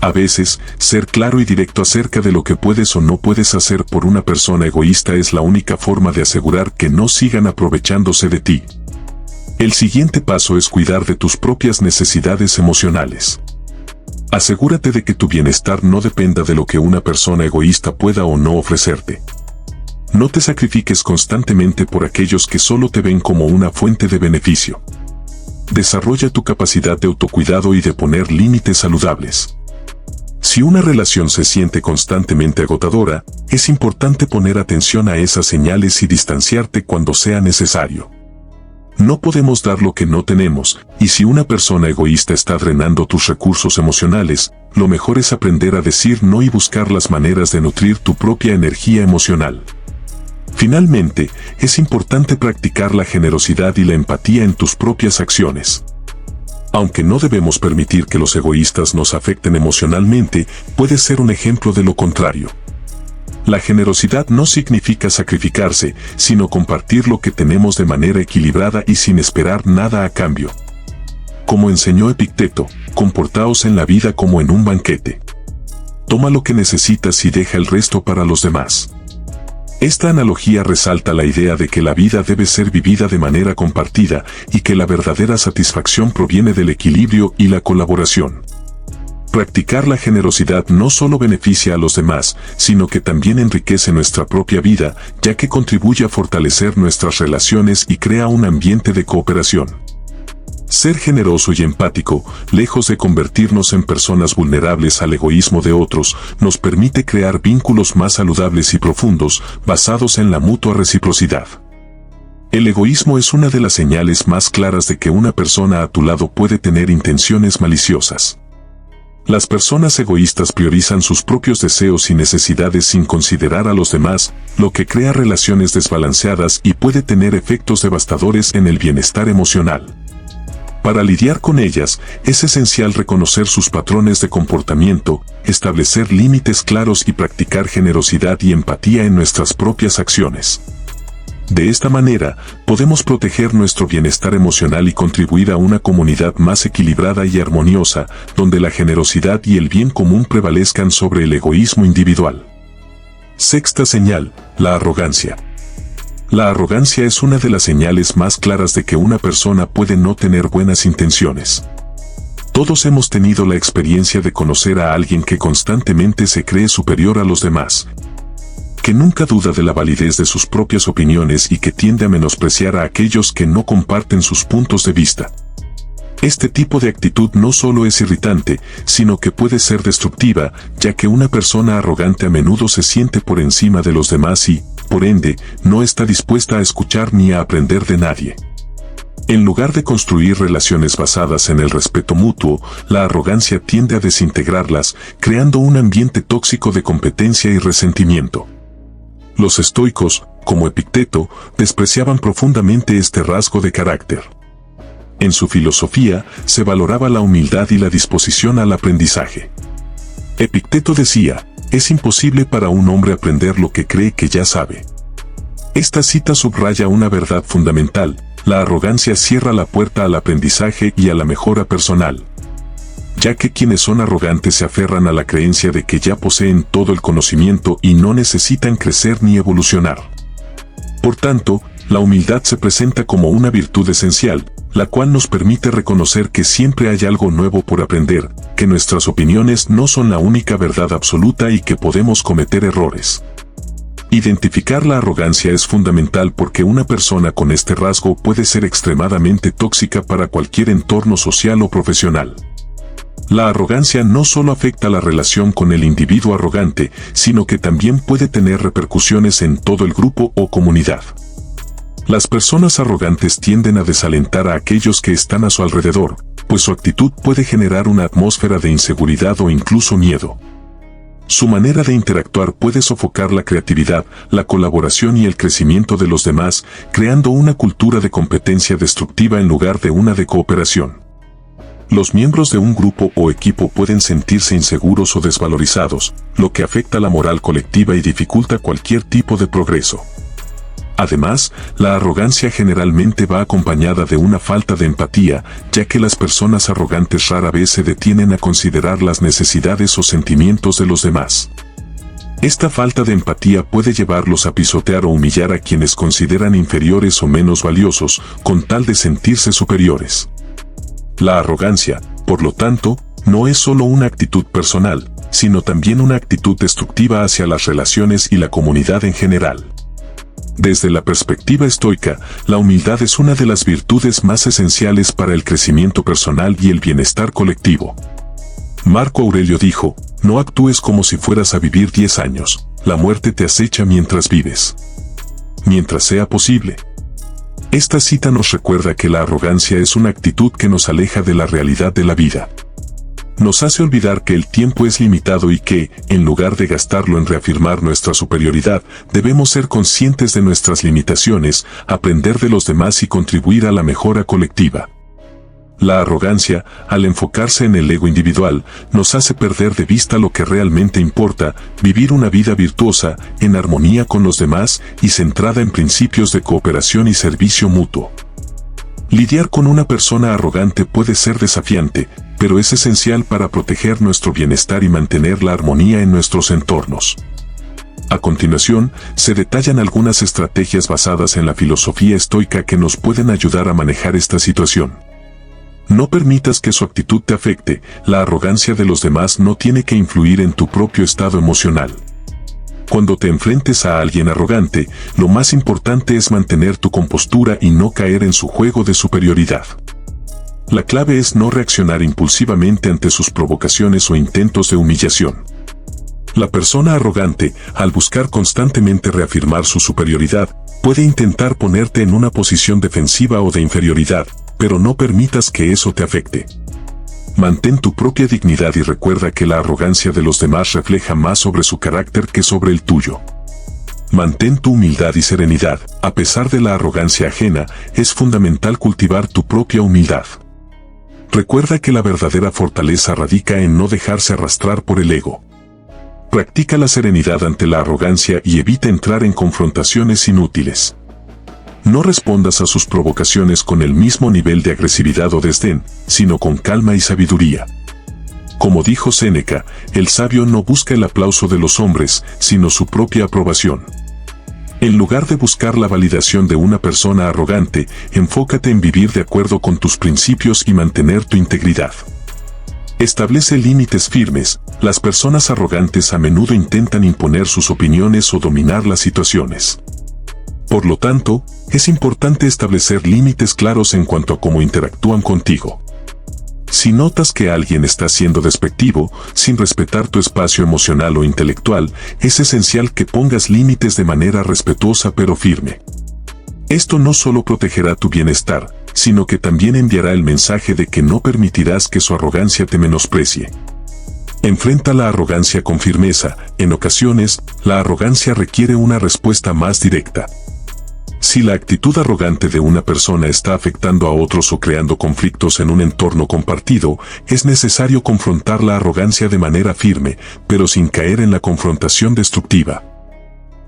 A veces, ser claro y directo acerca de lo que puedes o no puedes hacer por una persona egoísta es la única forma de asegurar que no sigan aprovechándose de ti. El siguiente paso es cuidar de tus propias necesidades emocionales. Asegúrate de que tu bienestar no dependa de lo que una persona egoísta pueda o no ofrecerte. No te sacrifiques constantemente por aquellos que solo te ven como una fuente de beneficio. Desarrolla tu capacidad de autocuidado y de poner límites saludables. Si una relación se siente constantemente agotadora, es importante poner atención a esas señales y distanciarte cuando sea necesario. No podemos dar lo que no tenemos, y si una persona egoísta está drenando tus recursos emocionales, lo mejor es aprender a decir no y buscar las maneras de nutrir tu propia energía emocional. Finalmente, es importante practicar la generosidad y la empatía en tus propias acciones. Aunque no debemos permitir que los egoístas nos afecten emocionalmente, puede ser un ejemplo de lo contrario. La generosidad no significa sacrificarse, sino compartir lo que tenemos de manera equilibrada y sin esperar nada a cambio. Como enseñó Epicteto, comportaos en la vida como en un banquete. Toma lo que necesitas y deja el resto para los demás. Esta analogía resalta la idea de que la vida debe ser vivida de manera compartida y que la verdadera satisfacción proviene del equilibrio y la colaboración. Practicar la generosidad no solo beneficia a los demás, sino que también enriquece nuestra propia vida, ya que contribuye a fortalecer nuestras relaciones y crea un ambiente de cooperación. Ser generoso y empático, lejos de convertirnos en personas vulnerables al egoísmo de otros, nos permite crear vínculos más saludables y profundos, basados en la mutua reciprocidad. El egoísmo es una de las señales más claras de que una persona a tu lado puede tener intenciones maliciosas. Las personas egoístas priorizan sus propios deseos y necesidades sin considerar a los demás, lo que crea relaciones desbalanceadas y puede tener efectos devastadores en el bienestar emocional. Para lidiar con ellas, es esencial reconocer sus patrones de comportamiento, establecer límites claros y practicar generosidad y empatía en nuestras propias acciones. De esta manera, podemos proteger nuestro bienestar emocional y contribuir a una comunidad más equilibrada y armoniosa, donde la generosidad y el bien común prevalezcan sobre el egoísmo individual. Sexta señal, la arrogancia. La arrogancia es una de las señales más claras de que una persona puede no tener buenas intenciones. Todos hemos tenido la experiencia de conocer a alguien que constantemente se cree superior a los demás, que nunca duda de la validez de sus propias opiniones y que tiende a menospreciar a aquellos que no comparten sus puntos de vista. Este tipo de actitud no solo es irritante, sino que puede ser destructiva, ya que una persona arrogante a menudo se siente por encima de los demás y, por ende, no está dispuesta a escuchar ni a aprender de nadie. En lugar de construir relaciones basadas en el respeto mutuo, la arrogancia tiende a desintegrarlas, creando un ambiente tóxico de competencia y resentimiento. Los estoicos, como Epicteto, despreciaban profundamente este rasgo de carácter. En su filosofía, se valoraba la humildad y la disposición al aprendizaje. Epicteto decía, es imposible para un hombre aprender lo que cree que ya sabe. Esta cita subraya una verdad fundamental: la arrogancia cierra la puerta al aprendizaje y a la mejora personal, ya que quienes son arrogantes se aferran a la creencia de que ya poseen todo el conocimiento y no necesitan crecer ni evolucionar. Por tanto, la humildad se presenta como una virtud esencial, la cual nos permite reconocer que siempre hay algo nuevo por aprender, que nuestras opiniones no son la única verdad absoluta y que podemos cometer errores. Identificar la arrogancia es fundamental porque una persona con este rasgo puede ser extremadamente tóxica para cualquier entorno social o profesional. La arrogancia no solo afecta la relación con el individuo arrogante, sino que también puede tener repercusiones en todo el grupo o comunidad. Las personas arrogantes tienden a desalentar a aquellos que están a su alrededor, pues su actitud puede generar una atmósfera de inseguridad o incluso miedo. Su manera de interactuar puede sofocar la creatividad, la colaboración y el crecimiento de los demás, creando una cultura de competencia destructiva en lugar de una de cooperación. Los miembros de un grupo o equipo pueden sentirse inseguros o desvalorizados, lo que afecta la moral colectiva y dificulta cualquier tipo de progreso. Además, la arrogancia generalmente va acompañada de una falta de empatía, ya que las personas arrogantes rara vez se detienen a considerar las necesidades o sentimientos de los demás. Esta falta de empatía puede llevarlos a pisotear o humillar a quienes consideran inferiores o menos valiosos, con tal de sentirse superiores. La arrogancia, por lo tanto, no es solo una actitud personal, sino también una actitud destructiva hacia las relaciones y la comunidad en general. Desde la perspectiva estoica, la humildad es una de las virtudes más esenciales para el crecimiento personal y el bienestar colectivo. Marco Aurelio dijo, no actúes como si fueras a vivir 10 años, la muerte te acecha mientras vives. Mientras sea posible. Esta cita nos recuerda que la arrogancia es una actitud que nos aleja de la realidad de la vida. Nos hace olvidar que el tiempo es limitado y que, en lugar de gastarlo en reafirmar nuestra superioridad, debemos ser conscientes de nuestras limitaciones, aprender de los demás y contribuir a la mejora colectiva. La arrogancia, al enfocarse en el ego individual, nos hace perder de vista lo que realmente importa: vivir una vida virtuosa, en armonía con los demás y centrada en principios de cooperación y servicio mutuo. Lidiar con una persona arrogante puede ser desafiante, pero es esencial para proteger nuestro bienestar y mantener la armonía en nuestros entornos. A continuación, se detallan algunas estrategias basadas en la filosofía estoica que nos pueden ayudar a manejar esta situación. No permitas que su actitud te afecte. La arrogancia de los demás no tiene que influir en tu propio estado emocional. Cuando te enfrentes a alguien arrogante, lo más importante es mantener tu compostura y no caer en su juego de superioridad. La clave es no reaccionar impulsivamente ante sus provocaciones o intentos de humillación. La persona arrogante, al buscar constantemente reafirmar su superioridad, puede intentar ponerte en una posición defensiva o de inferioridad, pero no permitas que eso te afecte. Mantén tu propia dignidad y recuerda que la arrogancia de los demás refleja más sobre su carácter que sobre el tuyo. Mantén tu humildad y serenidad. A pesar de la arrogancia ajena, es fundamental cultivar tu propia humildad. Recuerda que la verdadera fortaleza radica en no dejarse arrastrar por el ego. Practica la serenidad ante la arrogancia y evita entrar en confrontaciones inútiles. No respondas a sus provocaciones con el mismo nivel de agresividad o desdén, sino con calma y sabiduría. Como dijo Séneca, el sabio no busca el aplauso de los hombres, sino su propia aprobación. En lugar de buscar la validación de una persona arrogante, enfócate en vivir de acuerdo con tus principios y mantener tu integridad. Establece límites firmes. Las personas arrogantes a menudo intentan imponer sus opiniones o dominar las situaciones. Por lo tanto, es importante establecer límites claros en cuanto a cómo interactúan contigo. Si notas que alguien está siendo despectivo, sin respetar tu espacio emocional o intelectual, es esencial que pongas límites de manera respetuosa pero firme. Esto no solo protegerá tu bienestar, sino que también enviará el mensaje de que no permitirás que su arrogancia te menosprecie. Enfrenta la arrogancia con firmeza. En ocasiones, la arrogancia requiere una respuesta más directa. Si la actitud arrogante de una persona está afectando a otros o creando conflictos en un entorno compartido, es necesario confrontar la arrogancia de manera firme, pero sin caer en la confrontación destructiva.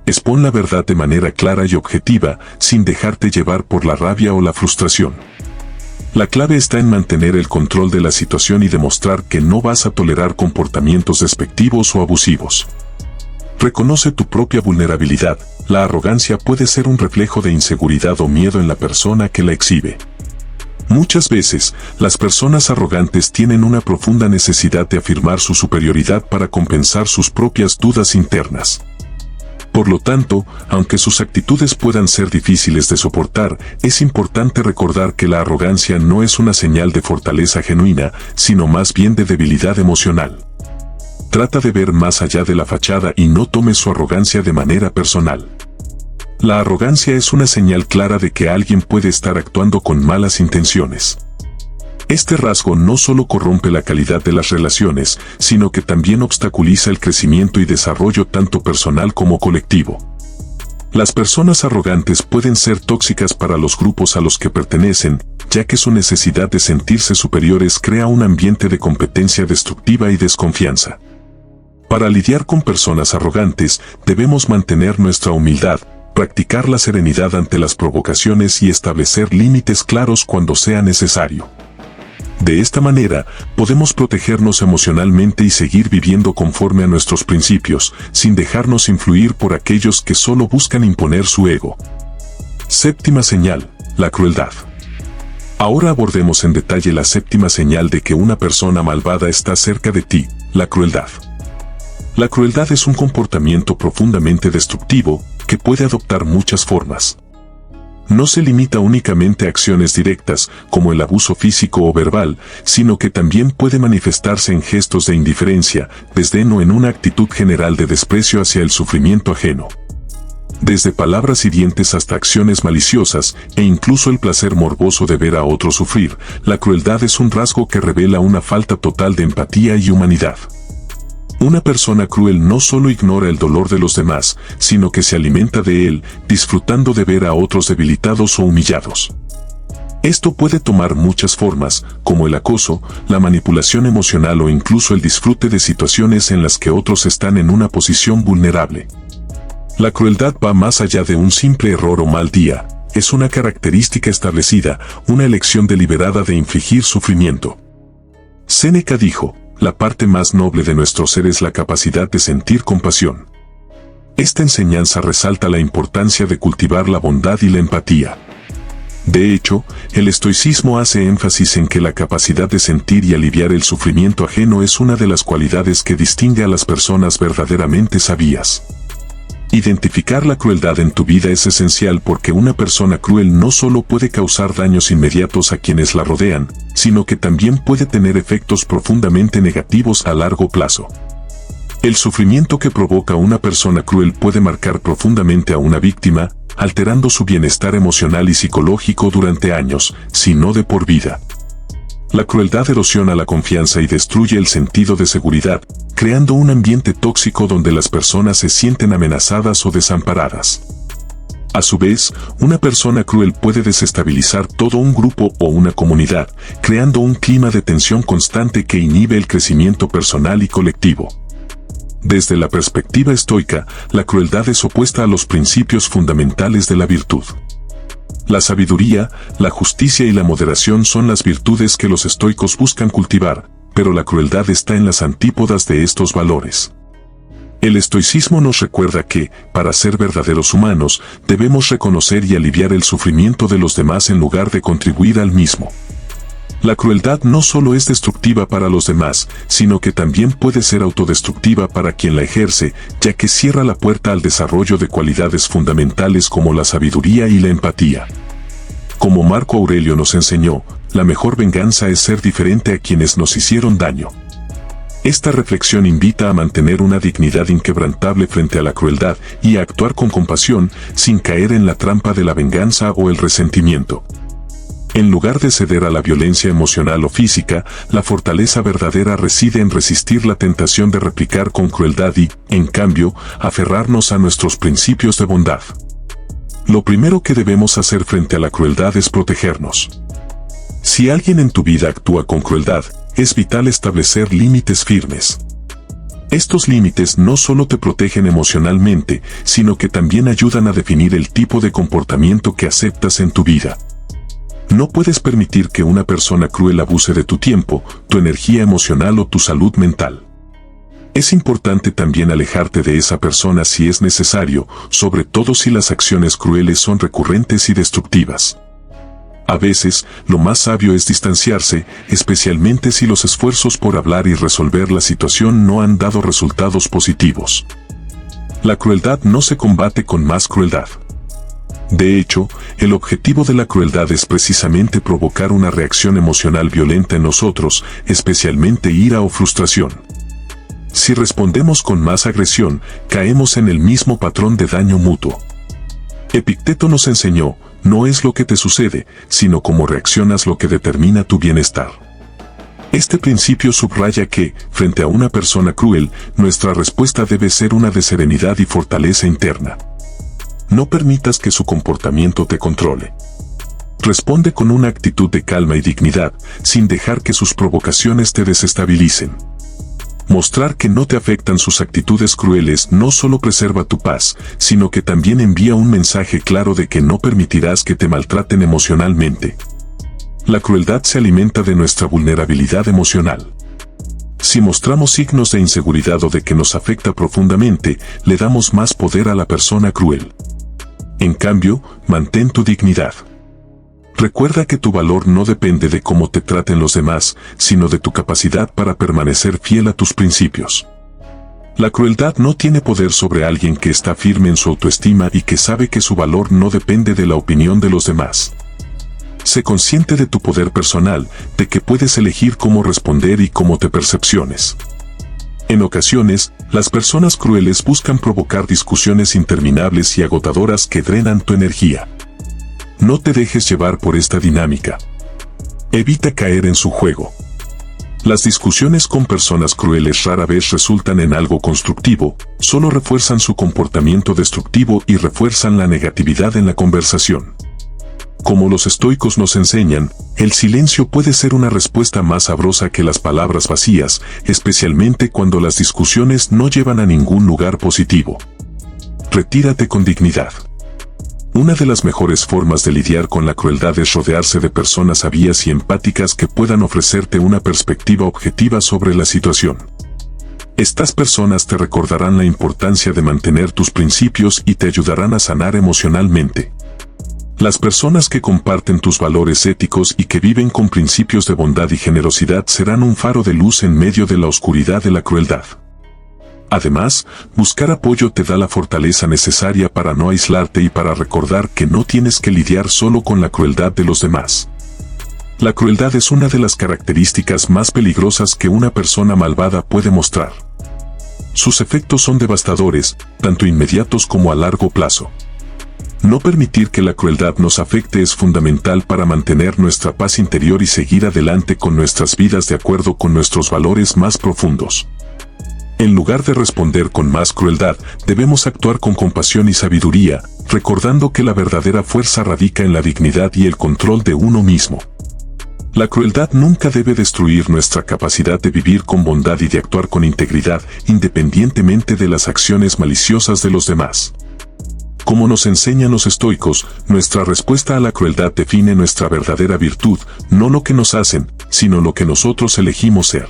Expon la verdad de manera clara y objetiva, sin dejarte llevar por la rabia o la frustración. La clave está en mantener el control de la situación y demostrar que no vas a tolerar comportamientos despectivos o abusivos. Reconoce tu propia vulnerabilidad. La arrogancia puede ser un reflejo de inseguridad o miedo en la persona que la exhibe. Muchas veces, las personas arrogantes tienen una profunda necesidad de afirmar su superioridad para compensar sus propias dudas internas. Por lo tanto, aunque sus actitudes puedan ser difíciles de soportar, es importante recordar que la arrogancia no es una señal de fortaleza genuina, sino más bien de debilidad emocional. Trata de ver más allá de la fachada y no tomes su arrogancia de manera personal. La arrogancia es una señal clara de que alguien puede estar actuando con malas intenciones. Este rasgo no solo corrompe la calidad de las relaciones, sino que también obstaculiza el crecimiento y desarrollo tanto personal como colectivo. Las personas arrogantes pueden ser tóxicas para los grupos a los que pertenecen, ya que su necesidad de sentirse superiores crea un ambiente de competencia destructiva y desconfianza. Para lidiar con personas arrogantes, debemos mantener nuestra humildad, practicar la serenidad ante las provocaciones y establecer límites claros cuando sea necesario. De esta manera, podemos protegernos emocionalmente y seguir viviendo conforme a nuestros principios, sin dejarnos influir por aquellos que solo buscan imponer su ego. Séptima señal, la crueldad. Ahora abordemos en detalle la séptima señal de que una persona malvada está cerca de ti, la crueldad. La crueldad es un comportamiento profundamente destructivo, que puede adoptar muchas formas. No se limita únicamente a acciones directas, como el abuso físico o verbal, sino que también puede manifestarse en gestos de indiferencia, desdén o en una actitud general de desprecio hacia el sufrimiento ajeno. Desde palabras hirientes hasta acciones maliciosas, e incluso el placer morboso de ver a otro sufrir, la crueldad es un rasgo que revela una falta total de empatía y humanidad. Una persona cruel no solo ignora el dolor de los demás, sino que se alimenta de él, disfrutando de ver a otros debilitados o humillados. Esto puede tomar muchas formas, como el acoso, la manipulación emocional o incluso el disfrute de situaciones en las que otros están en una posición vulnerable. La crueldad va más allá de un simple error o mal día, es una característica establecida, una elección deliberada de infligir sufrimiento. Séneca dijo: la parte más noble de nuestro ser es la capacidad de sentir compasión. Esta enseñanza resalta la importancia de cultivar la bondad y la empatía. De hecho, el estoicismo hace énfasis en que la capacidad de sentir y aliviar el sufrimiento ajeno es una de las cualidades que distingue a las personas verdaderamente sabias. Identificar la crueldad en tu vida es esencial porque una persona cruel no solo puede causar daños inmediatos a quienes la rodean, sino que también puede tener efectos profundamente negativos a largo plazo. El sufrimiento que provoca una persona cruel puede marcar profundamente a una víctima, alterando su bienestar emocional y psicológico durante años, si no de por vida. La crueldad erosiona la confianza y destruye el sentido de seguridad, creando un ambiente tóxico donde las personas se sienten amenazadas o desamparadas. A su vez, una persona cruel puede desestabilizar todo un grupo o una comunidad, creando un clima de tensión constante que inhibe el crecimiento personal y colectivo. Desde la perspectiva estoica, la crueldad es opuesta a los principios fundamentales de la virtud. La sabiduría, la justicia y la moderación son las virtudes que los estoicos buscan cultivar, pero la crueldad está en las antípodas de estos valores. El estoicismo nos recuerda que, para ser verdaderos humanos, debemos reconocer y aliviar el sufrimiento de los demás en lugar de contribuir al mismo. La crueldad no solo es destructiva para los demás, sino que también puede ser autodestructiva para quien la ejerce, ya que cierra la puerta al desarrollo de cualidades fundamentales como la sabiduría y la empatía. Como Marco Aurelio nos enseñó, la mejor venganza es ser diferente a quienes nos hicieron daño. Esta reflexión invita a mantener una dignidad inquebrantable frente a la crueldad y a actuar con compasión, sin caer en la trampa de la venganza o el resentimiento. En lugar de ceder a la violencia emocional o física, la fortaleza verdadera reside en resistir la tentación de replicar con crueldad y, en cambio, aferrarnos a nuestros principios de bondad. Lo primero que debemos hacer frente a la crueldad es protegernos. Si alguien en tu vida actúa con crueldad, es vital establecer límites firmes. Estos límites no solo te protegen emocionalmente, sino que también ayudan a definir el tipo de comportamiento que aceptas en tu vida. No puedes permitir que una persona cruel abuse de tu tiempo, tu energía emocional o tu salud mental. Es importante también alejarte de esa persona si es necesario, sobre todo si las acciones crueles son recurrentes y destructivas. A veces, lo más sabio es distanciarse, especialmente si los esfuerzos por hablar y resolver la situación no han dado resultados positivos. La crueldad no se combate con más crueldad. De hecho, el objetivo de la crueldad es precisamente provocar una reacción emocional violenta en nosotros, especialmente ira o frustración. Si respondemos con más agresión, caemos en el mismo patrón de daño mutuo. Epicteto nos enseñó, no es lo que te sucede, sino cómo reaccionas lo que determina tu bienestar. Este principio subraya que, frente a una persona cruel, nuestra respuesta debe ser una de serenidad y fortaleza interna. No permitas que su comportamiento te controle. Responde con una actitud de calma y dignidad, sin dejar que sus provocaciones te desestabilicen. Mostrar que no te afectan sus actitudes crueles no solo preserva tu paz, sino que también envía un mensaje claro de que no permitirás que te maltraten emocionalmente. La crueldad se alimenta de nuestra vulnerabilidad emocional. Si mostramos signos de inseguridad o de que nos afecta profundamente, le damos más poder a la persona cruel. En cambio, mantén tu dignidad. Recuerda que tu valor no depende de cómo te traten los demás, sino de tu capacidad para permanecer fiel a tus principios. La crueldad no tiene poder sobre alguien que está firme en su autoestima y que sabe que su valor no depende de la opinión de los demás. Sé consciente de tu poder personal, de que puedes elegir cómo responder y cómo te percepciones. En ocasiones, las personas crueles buscan provocar discusiones interminables y agotadoras que drenan tu energía. No te dejes llevar por esta dinámica. Evita caer en su juego. Las discusiones con personas crueles rara vez resultan en algo constructivo, solo refuerzan su comportamiento destructivo y refuerzan la negatividad en la conversación. Como los estoicos nos enseñan, el silencio puede ser una respuesta más sabrosa que las palabras vacías, especialmente cuando las discusiones no llevan a ningún lugar positivo. Retírate con dignidad. Una de las mejores formas de lidiar con la crueldad es rodearse de personas sabias y empáticas que puedan ofrecerte una perspectiva objetiva sobre la situación. Estas personas te recordarán la importancia de mantener tus principios y te ayudarán a sanar emocionalmente. Las personas que comparten tus valores éticos y que viven con principios de bondad y generosidad serán un faro de luz en medio de la oscuridad de la crueldad. Además, buscar apoyo te da la fortaleza necesaria para no aislarte y para recordar que no tienes que lidiar solo con la crueldad de los demás. La crueldad es una de las características más peligrosas que una persona malvada puede mostrar. Sus efectos son devastadores, tanto inmediatos como a largo plazo. No permitir que la crueldad nos afecte es fundamental para mantener nuestra paz interior y seguir adelante con nuestras vidas de acuerdo con nuestros valores más profundos. En lugar de responder con más crueldad, debemos actuar con compasión y sabiduría, recordando que la verdadera fuerza radica en la dignidad y el control de uno mismo. La crueldad nunca debe destruir nuestra capacidad de vivir con bondad y de actuar con integridad, independientemente de las acciones maliciosas de los demás. Como nos enseñan los estoicos, nuestra respuesta a la crueldad define nuestra verdadera virtud, no lo que nos hacen, sino lo que nosotros elegimos ser.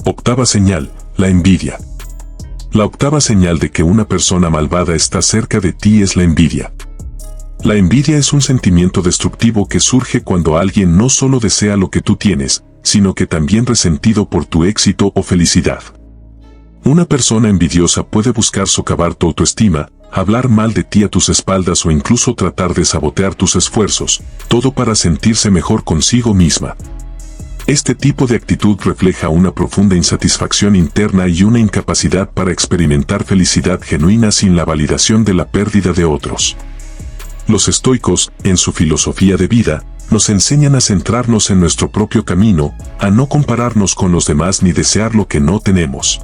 Octava señal, la envidia. La octava señal de que una persona malvada está cerca de ti es la envidia. La envidia es un sentimiento destructivo que surge cuando alguien no solo desea lo que tú tienes, sino que también resentido por tu éxito o felicidad. Una persona envidiosa puede buscar socavar tu autoestima, hablar mal de ti a tus espaldas o incluso tratar de sabotear tus esfuerzos, todo para sentirse mejor consigo misma. Este tipo de actitud refleja una profunda insatisfacción interna y una incapacidad para experimentar felicidad genuina sin la validación de la pérdida de otros. Los estoicos, en su filosofía de vida, nos enseñan a centrarnos en nuestro propio camino, a no compararnos con los demás ni desear lo que no tenemos.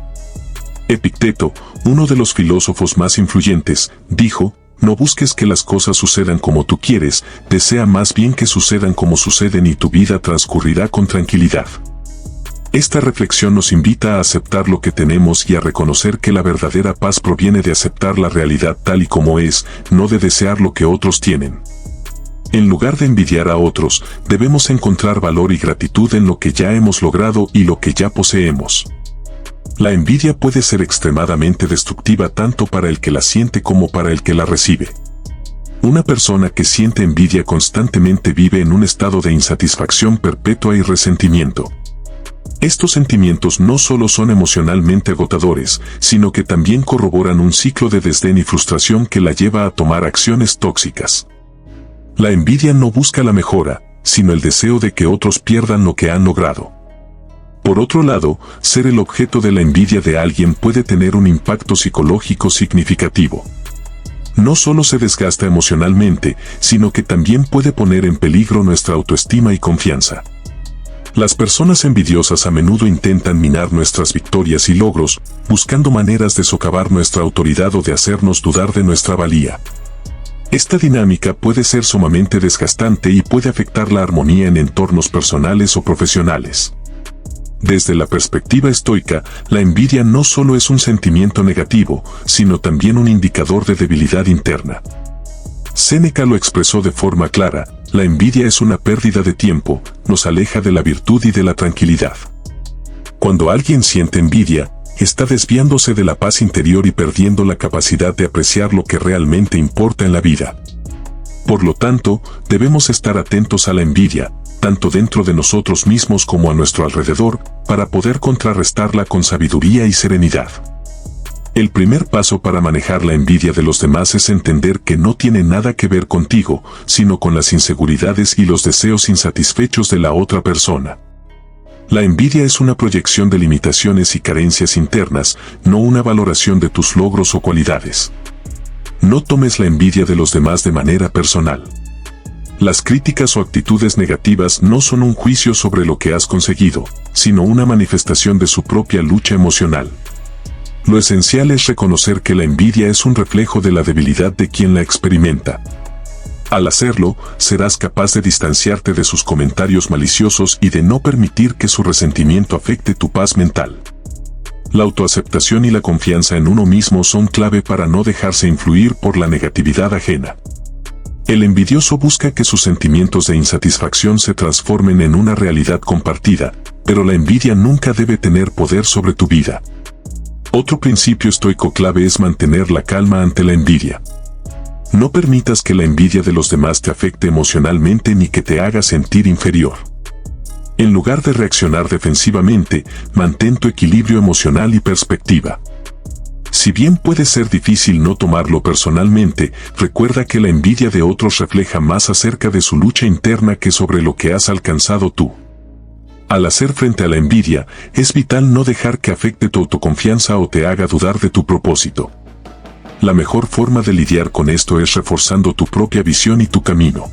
Epicteto, uno de los filósofos más influyentes, dijo: no busques que las cosas sucedan como tú quieres, desea más bien que sucedan como suceden y tu vida transcurrirá con tranquilidad. Esta reflexión nos invita a aceptar lo que tenemos y a reconocer que la verdadera paz proviene de aceptar la realidad tal y como es, no de desear lo que otros tienen. En lugar de envidiar a otros, debemos encontrar valor y gratitud en lo que ya hemos logrado y lo que ya poseemos. La envidia puede ser extremadamente destructiva tanto para el que la siente como para el que la recibe. Una persona que siente envidia constantemente vive en un estado de insatisfacción perpetua y resentimiento. Estos sentimientos no solo son emocionalmente agotadores, sino que también corroboran un ciclo de desdén y frustración que la lleva a tomar acciones tóxicas. La envidia no busca la mejora, sino el deseo de que otros pierdan lo que han logrado. Por otro lado, ser el objeto de la envidia de alguien puede tener un impacto psicológico significativo. No solo se desgasta emocionalmente, sino que también puede poner en peligro nuestra autoestima y confianza. Las personas envidiosas a menudo intentan minar nuestras victorias y logros, buscando maneras de socavar nuestra autoridad o de hacernos dudar de nuestra valía. Esta dinámica puede ser sumamente desgastante y puede afectar la armonía en entornos personales o profesionales. Desde la perspectiva estoica, la envidia no solo es un sentimiento negativo, sino también un indicador de debilidad interna. Séneca lo expresó de forma clara: la envidia es una pérdida de tiempo, nos aleja de la virtud y de la tranquilidad. Cuando alguien siente envidia, está desviándose de la paz interior y perdiendo la capacidad de apreciar lo que realmente importa en la vida. Por lo tanto, debemos estar atentos a la envidia, tanto dentro de nosotros mismos como a nuestro alrededor, para poder contrarrestarla con sabiduría y serenidad. El primer paso para manejar la envidia de los demás es entender que no tiene nada que ver contigo, sino con las inseguridades y los deseos insatisfechos de la otra persona. La envidia es una proyección de limitaciones y carencias internas, no una valoración de tus logros o cualidades. No tomes la envidia de los demás de manera personal. Las críticas o actitudes negativas no son un juicio sobre lo que has conseguido, sino una manifestación de su propia lucha emocional. Lo esencial es reconocer que la envidia es un reflejo de la debilidad de quien la experimenta. Al hacerlo, serás capaz de distanciarte de sus comentarios maliciosos y de no permitir que su resentimiento afecte tu paz mental. La autoaceptación y la confianza en uno mismo son clave para no dejarse influir por la negatividad ajena. El envidioso busca que sus sentimientos de insatisfacción se transformen en una realidad compartida, pero la envidia nunca debe tener poder sobre tu vida. Otro principio estoico clave es mantener la calma ante la envidia. No permitas que la envidia de los demás te afecte emocionalmente ni que te haga sentir inferior. En lugar de reaccionar defensivamente, mantén tu equilibrio emocional y perspectiva. Si bien puede ser difícil no tomarlo personalmente, recuerda que la envidia de otros refleja más acerca de su lucha interna que sobre lo que has alcanzado tú. Al hacer frente a la envidia, es vital no dejar que afecte tu autoconfianza o te haga dudar de tu propósito. La mejor forma de lidiar con esto es reforzando tu propia visión y tu camino.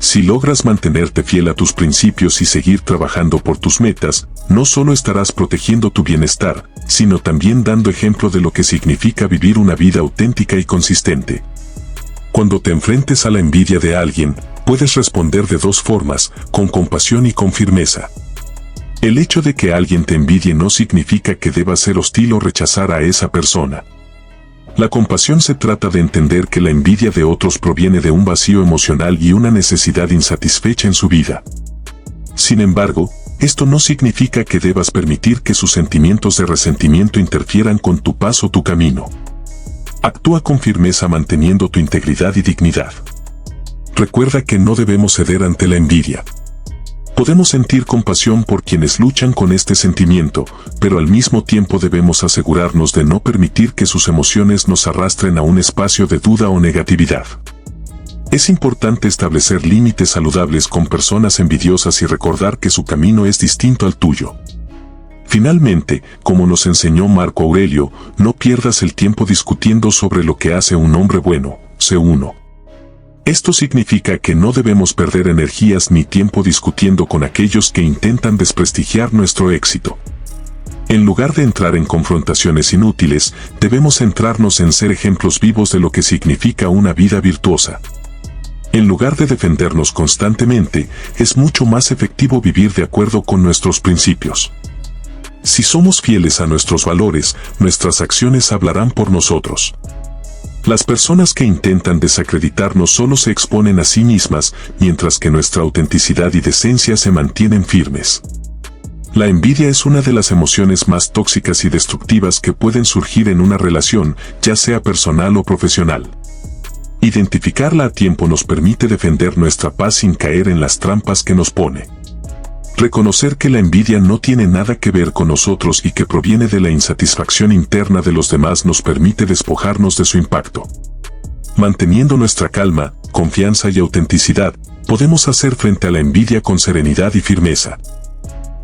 Si logras mantenerte fiel a tus principios y seguir trabajando por tus metas, no solo estarás protegiendo tu bienestar, sino también dando ejemplo de lo que significa vivir una vida auténtica y consistente. Cuando te enfrentes a la envidia de alguien, puedes responder de dos formas, con compasión y con firmeza. El hecho de que alguien te envidie no significa que debas ser hostil o rechazar a esa persona. La compasión se trata de entender que la envidia de otros proviene de un vacío emocional y una necesidad insatisfecha en su vida. Sin embargo, esto no significa que debas permitir que sus sentimientos de resentimiento interfieran con tu paz o tu camino. Actúa con firmeza manteniendo tu integridad y dignidad. Recuerda que no debemos ceder ante la envidia. Podemos sentir compasión por quienes luchan con este sentimiento, pero al mismo tiempo debemos asegurarnos de no permitir que sus emociones nos arrastren a un espacio de duda o negatividad. Es importante establecer límites saludables con personas envidiosas y recordar que su camino es distinto al tuyo. Finalmente, como nos enseñó Marco Aurelio, no pierdas el tiempo discutiendo sobre lo que hace un hombre bueno, sé uno. Esto significa que no debemos perder energías ni tiempo discutiendo con aquellos que intentan desprestigiar nuestro éxito. En lugar de entrar en confrontaciones inútiles, debemos centrarnos en ser ejemplos vivos de lo que significa una vida virtuosa. En lugar de defendernos constantemente, es mucho más efectivo vivir de acuerdo con nuestros principios. Si somos fieles a nuestros valores, nuestras acciones hablarán por nosotros. Las personas que intentan desacreditarnos solo se exponen a sí mismas, mientras que nuestra autenticidad y decencia se mantienen firmes. La envidia es una de las emociones más tóxicas y destructivas que pueden surgir en una relación, ya sea personal o profesional. Identificarla a tiempo nos permite defender nuestra paz sin caer en las trampas que nos pone. Reconocer que la envidia no tiene nada que ver con nosotros y que proviene de la insatisfacción interna de los demás nos permite despojarnos de su impacto. Manteniendo nuestra calma, confianza y autenticidad, podemos hacer frente a la envidia con serenidad y firmeza.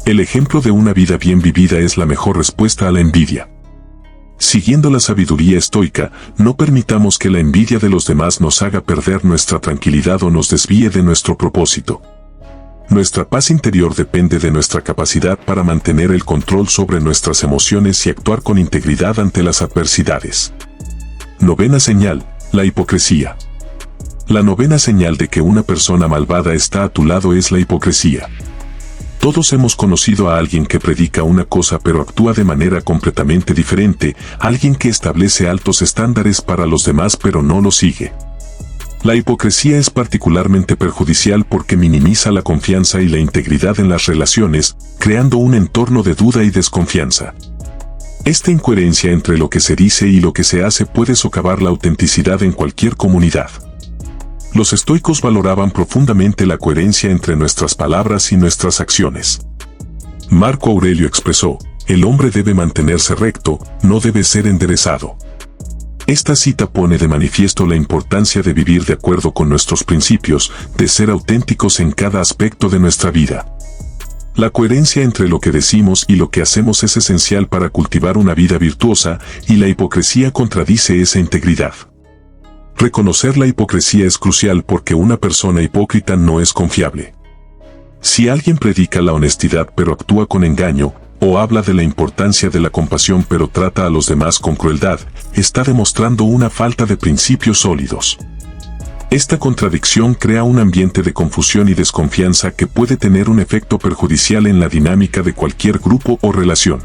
El ejemplo de una vida bien vivida es la mejor respuesta a la envidia. Siguiendo la sabiduría estoica, no permitamos que la envidia de los demás nos haga perder nuestra tranquilidad o nos desvíe de nuestro propósito. Nuestra paz interior depende de nuestra capacidad para mantener el control sobre nuestras emociones y actuar con integridad ante las adversidades. Novena señal, la hipocresía. La novena señal de que una persona malvada está a tu lado es la hipocresía. Todos hemos conocido a alguien que predica una cosa pero actúa de manera completamente diferente, alguien que establece altos estándares para los demás pero no los sigue. La hipocresía es particularmente perjudicial porque minimiza la confianza y la integridad en las relaciones, creando un entorno de duda y desconfianza. Esta incoherencia entre lo que se dice y lo que se hace puede socavar la autenticidad en cualquier comunidad. Los estoicos valoraban profundamente la coherencia entre nuestras palabras y nuestras acciones. Marco Aurelio expresó, el hombre debe mantenerse recto, no debe ser enderezado. Esta cita pone de manifiesto la importancia de vivir de acuerdo con nuestros principios, de ser auténticos en cada aspecto de nuestra vida. La coherencia entre lo que decimos y lo que hacemos es esencial para cultivar una vida virtuosa, y la hipocresía contradice esa integridad. Reconocer la hipocresía es crucial porque una persona hipócrita no es confiable. Si alguien predica la honestidad pero actúa con engaño, o habla de la importancia de la compasión pero trata a los demás con crueldad, está demostrando una falta de principios sólidos. Esta contradicción crea un ambiente de confusión y desconfianza que puede tener un efecto perjudicial en la dinámica de cualquier grupo o relación.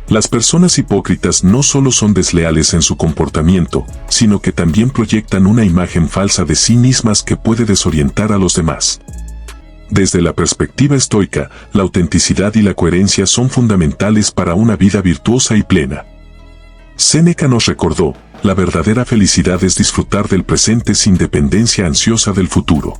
Las personas hipócritas no solo son desleales en su comportamiento, sino que también proyectan una imagen falsa de sí mismas que puede desorientar a los demás. Desde la perspectiva estoica, la autenticidad y la coherencia son fundamentales para una vida virtuosa y plena. Séneca nos recordó, la verdadera felicidad es disfrutar del presente sin dependencia ansiosa del futuro.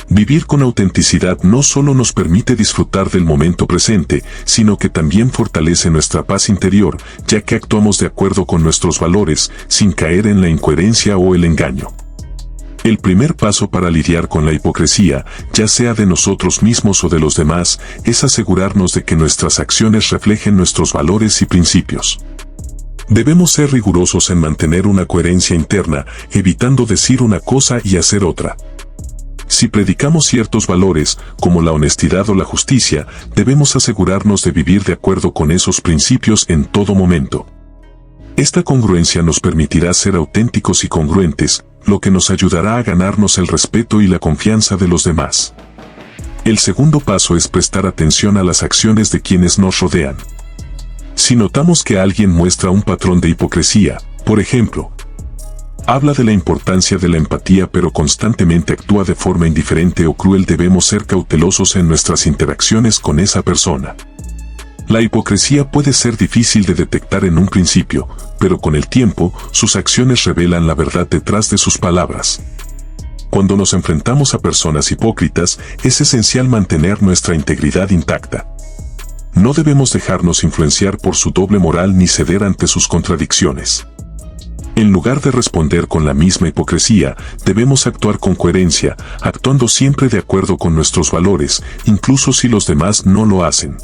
Vivir con autenticidad no solo nos permite disfrutar del momento presente, sino que también fortalece nuestra paz interior, ya que actuamos de acuerdo con nuestros valores, sin caer en la incoherencia o el engaño. El primer paso para lidiar con la hipocresía, ya sea de nosotros mismos o de los demás, es asegurarnos de que nuestras acciones reflejen nuestros valores y principios. Debemos ser rigurosos en mantener una coherencia interna, evitando decir una cosa y hacer otra. Si predicamos ciertos valores, como la honestidad o la justicia, debemos asegurarnos de vivir de acuerdo con esos principios en todo momento. Esta congruencia nos permitirá ser auténticos y congruentes, lo que nos ayudará a ganarnos el respeto y la confianza de los demás. El segundo paso es prestar atención a las acciones de quienes nos rodean. Si notamos que alguien muestra un patrón de hipocresía, por ejemplo, habla de la importancia de la empatía pero constantemente actúa de forma indiferente o cruel, debemos ser cautelosos en nuestras interacciones con esa persona. La hipocresía puede ser difícil de detectar en un principio, pero con el tiempo, sus acciones revelan la verdad detrás de sus palabras. Cuando nos enfrentamos a personas hipócritas, es esencial mantener nuestra integridad intacta. No debemos dejarnos influenciar por su doble moral ni ceder ante sus contradicciones. En lugar de responder con la misma hipocresía, debemos actuar con coherencia, actuando siempre de acuerdo con nuestros valores, incluso si los demás no lo hacen.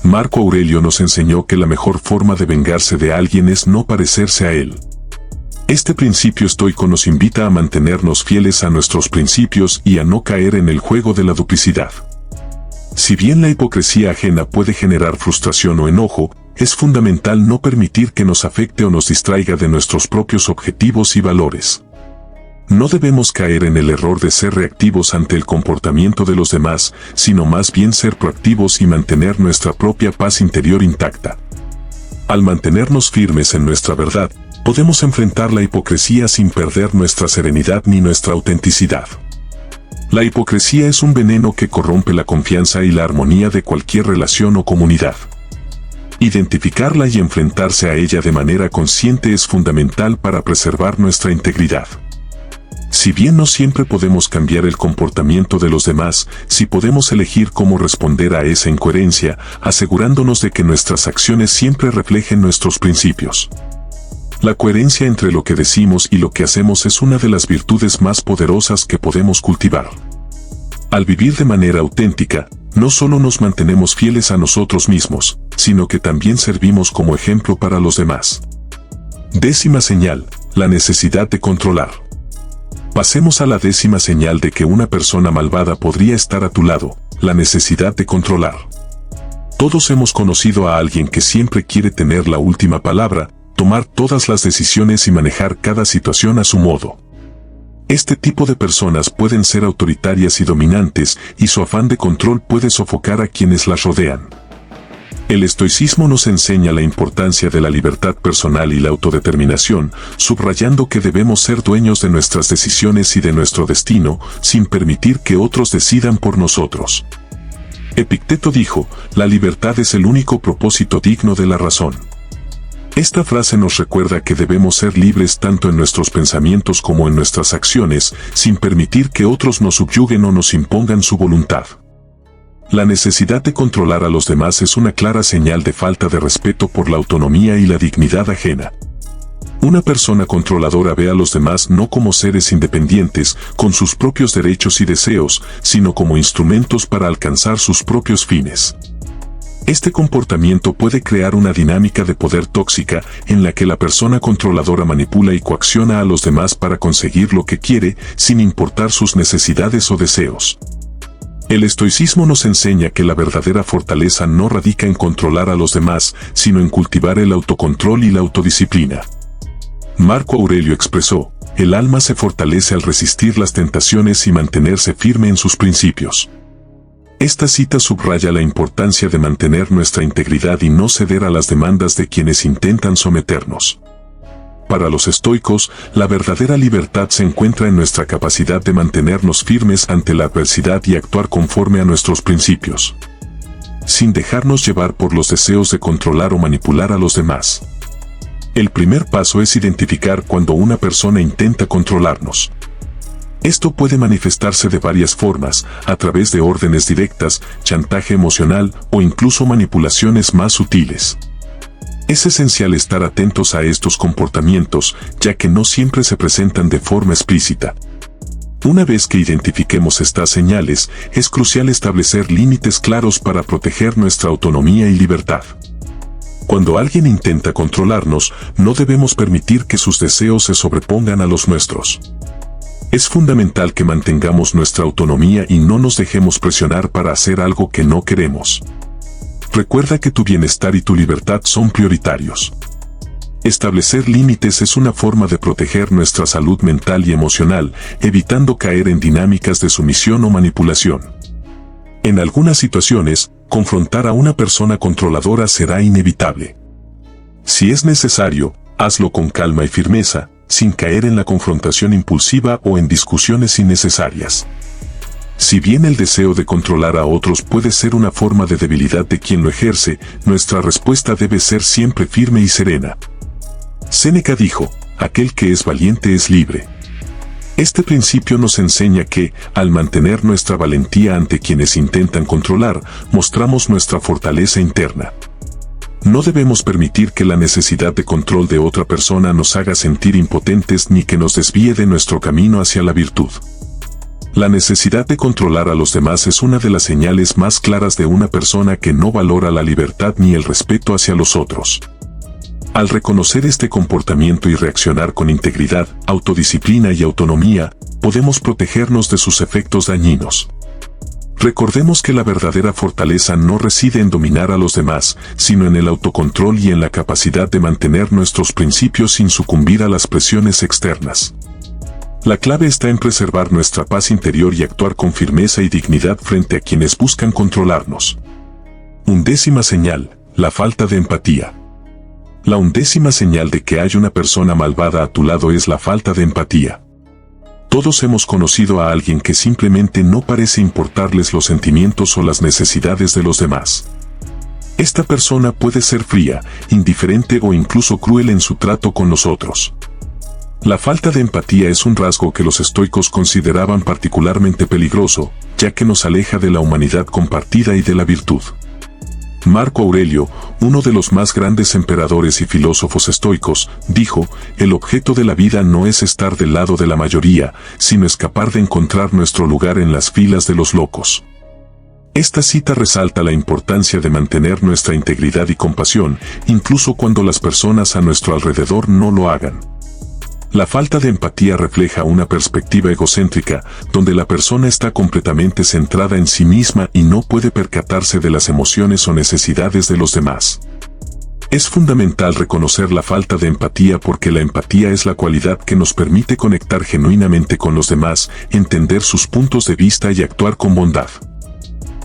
Marco Aurelio nos enseñó que la mejor forma de vengarse de alguien es no parecerse a él. Este principio estoico nos invita a mantenernos fieles a nuestros principios y a no caer en el juego de la duplicidad. Si bien la hipocresía ajena puede generar frustración o enojo, es fundamental no permitir que nos afecte o nos distraiga de nuestros propios objetivos y valores. No debemos caer en el error de ser reactivos ante el comportamiento de los demás, sino más bien ser proactivos y mantener nuestra propia paz interior intacta. Al mantenernos firmes en nuestra verdad, podemos enfrentar la hipocresía sin perder nuestra serenidad ni nuestra autenticidad. La hipocresía es un veneno que corrompe la confianza y la armonía de cualquier relación o comunidad. Identificarla y enfrentarse a ella de manera consciente es fundamental para preservar nuestra integridad. Si bien no siempre podemos cambiar el comportamiento de los demás, sí podemos elegir cómo responder a esa incoherencia, asegurándonos de que nuestras acciones siempre reflejen nuestros principios. La coherencia entre lo que decimos y lo que hacemos es una de las virtudes más poderosas que podemos cultivar. Al vivir de manera auténtica, no solo nos mantenemos fieles a nosotros mismos, sino que también servimos como ejemplo para los demás. Décima señal, la necesidad de controlar. Pasemos a la décima señal de que una persona malvada podría estar a tu lado, la necesidad de controlar. Todos hemos conocido a alguien que siempre quiere tener la última palabra, tomar todas las decisiones y manejar cada situación a su modo. Este tipo de personas pueden ser autoritarias y dominantes, y su afán de control puede sofocar a quienes las rodean. El estoicismo nos enseña la importancia de la libertad personal y la autodeterminación, subrayando que debemos ser dueños de nuestras decisiones y de nuestro destino, sin permitir que otros decidan por nosotros. Epicteto dijo, la libertad es el único propósito digno de la razón. Esta frase nos recuerda que debemos ser libres tanto en nuestros pensamientos como en nuestras acciones, sin permitir que otros nos subyuguen o nos impongan su voluntad. La necesidad de controlar a los demás es una clara señal de falta de respeto por la autonomía y la dignidad ajena. Una persona controladora ve a los demás no como seres independientes, con sus propios derechos y deseos, sino como instrumentos para alcanzar sus propios fines. Este comportamiento puede crear una dinámica de poder tóxica en la que la persona controladora manipula y coacciona a los demás para conseguir lo que quiere, sin importar sus necesidades o deseos. El estoicismo nos enseña que la verdadera fortaleza no radica en controlar a los demás, sino en cultivar el autocontrol y la autodisciplina. Marco Aurelio expresó, el alma se fortalece al resistir las tentaciones y mantenerse firme en sus principios. Esta cita subraya la importancia de mantener nuestra integridad y no ceder a las demandas de quienes intentan someternos. Para los estoicos, la verdadera libertad se encuentra en nuestra capacidad de mantenernos firmes ante la adversidad y actuar conforme a nuestros principios, sin dejarnos llevar por los deseos de controlar o manipular a los demás. El primer paso es identificar cuando una persona intenta controlarnos. Esto puede manifestarse de varias formas, a través de órdenes directas, chantaje emocional o incluso manipulaciones más sutiles. Es esencial estar atentos a estos comportamientos, ya que no siempre se presentan de forma explícita. Una vez que identifiquemos estas señales, es crucial establecer límites claros para proteger nuestra autonomía y libertad. Cuando alguien intenta controlarnos, no debemos permitir que sus deseos se sobrepongan a los nuestros. Es fundamental que mantengamos nuestra autonomía y no nos dejemos presionar para hacer algo que no queremos. Recuerda que tu bienestar y tu libertad son prioritarios. Establecer límites es una forma de proteger nuestra salud mental y emocional, evitando caer en dinámicas de sumisión o manipulación. En algunas situaciones, confrontar a una persona controladora será inevitable. Si es necesario, hazlo con calma y firmeza, sin caer en la confrontación impulsiva o en discusiones innecesarias. Si bien el deseo de controlar a otros puede ser una forma de debilidad de quien lo ejerce, nuestra respuesta debe ser siempre firme y serena. Séneca dijo, aquel que es valiente es libre. Este principio nos enseña que, al mantener nuestra valentía ante quienes intentan controlar, mostramos nuestra fortaleza interna. No debemos permitir que la necesidad de control de otra persona nos haga sentir impotentes ni que nos desvíe de nuestro camino hacia la virtud. La necesidad de controlar a los demás es una de las señales más claras de una persona que no valora la libertad ni el respeto hacia los otros. Al reconocer este comportamiento y reaccionar con integridad, autodisciplina y autonomía, podemos protegernos de sus efectos dañinos. Recordemos que la verdadera fortaleza no reside en dominar a los demás, sino en el autocontrol y en la capacidad de mantener nuestros principios sin sucumbir a las presiones externas. La clave está en preservar nuestra paz interior y actuar con firmeza y dignidad frente a quienes buscan controlarnos. 11ª señal, la falta de empatía. La 11ª señal de que hay una persona malvada a tu lado es la falta de empatía. Todos hemos conocido a alguien que simplemente no parece importarles los sentimientos o las necesidades de los demás. Esta persona puede ser fría, indiferente o incluso cruel en su trato con los otros. La falta de empatía es un rasgo que los estoicos consideraban particularmente peligroso, ya que nos aleja de la humanidad compartida y de la virtud. Marco Aurelio, uno de los más grandes emperadores y filósofos estoicos, dijo, el objeto de la vida no es estar del lado de la mayoría, sino escapar de encontrar nuestro lugar en las filas de los locos. Esta cita resalta la importancia de mantener nuestra integridad y compasión, incluso cuando las personas a nuestro alrededor no lo hagan. La falta de empatía refleja una perspectiva egocéntrica, donde la persona está completamente centrada en sí misma y no puede percatarse de las emociones o necesidades de los demás. Es fundamental reconocer la falta de empatía porque la empatía es la cualidad que nos permite conectar genuinamente con los demás, entender sus puntos de vista y actuar con bondad.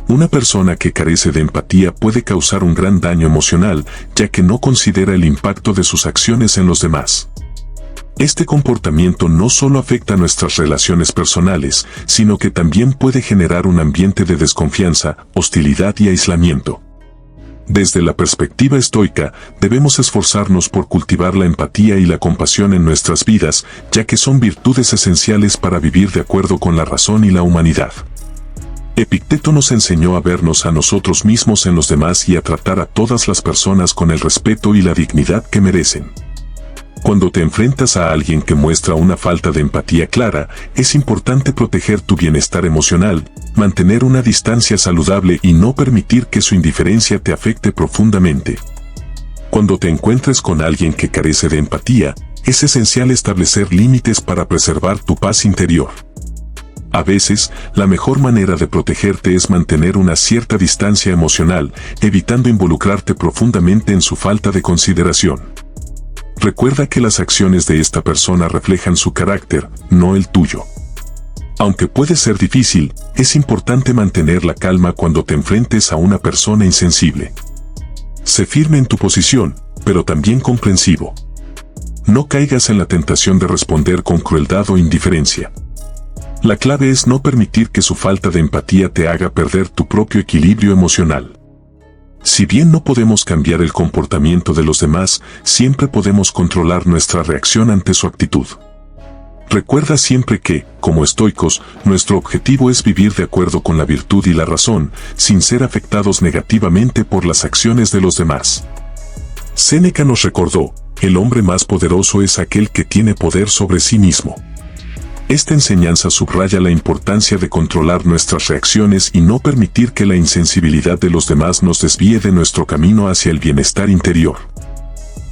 Una persona que carece de empatía puede causar un gran daño emocional, ya que no considera el impacto de sus acciones en los demás. Este comportamiento no solo afecta nuestras relaciones personales, sino que también puede generar un ambiente de desconfianza, hostilidad y aislamiento. Desde la perspectiva estoica, debemos esforzarnos por cultivar la empatía y la compasión en nuestras vidas, ya que son virtudes esenciales para vivir de acuerdo con la razón y la humanidad. Epicteto nos enseñó a vernos a nosotros mismos en los demás y a tratar a todas las personas con el respeto y la dignidad que merecen. Cuando te enfrentas a alguien que muestra una falta de empatía clara, es importante proteger tu bienestar emocional, mantener una distancia saludable y no permitir que su indiferencia te afecte profundamente. Cuando te encuentres con alguien que carece de empatía, es esencial establecer límites para preservar tu paz interior. A veces, la mejor manera de protegerte es mantener una cierta distancia emocional, evitando involucrarte profundamente en su falta de consideración. Recuerda que las acciones de esta persona reflejan su carácter, no el tuyo. Aunque puede ser difícil, es importante mantener la calma cuando te enfrentes a una persona insensible. Sé firme en tu posición, pero también comprensivo. No caigas en la tentación de responder con crueldad o indiferencia. La clave es no permitir que su falta de empatía te haga perder tu propio equilibrio emocional. Si bien no podemos cambiar el comportamiento de los demás, siempre podemos controlar nuestra reacción ante su actitud. Recuerda siempre que, como estoicos, nuestro objetivo es vivir de acuerdo con la virtud y la razón, sin ser afectados negativamente por las acciones de los demás. Séneca nos recordó, el hombre más poderoso es aquel que tiene poder sobre sí mismo. Esta enseñanza subraya la importancia de controlar nuestras reacciones y no permitir que la insensibilidad de los demás nos desvíe de nuestro camino hacia el bienestar interior.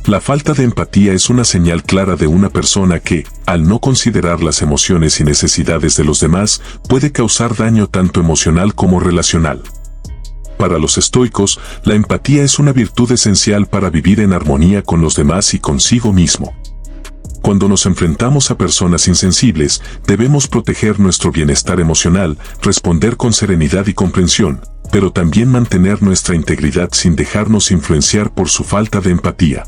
La falta de empatía es una señal clara de una persona que, al no considerar las emociones y necesidades de los demás, puede causar daño tanto emocional como relacional. Para los estoicos, la empatía es una virtud esencial para vivir en armonía con los demás y consigo mismo. Cuando nos enfrentamos a personas insensibles, debemos proteger nuestro bienestar emocional, responder con serenidad y comprensión, pero también mantener nuestra integridad sin dejarnos influenciar por su falta de empatía.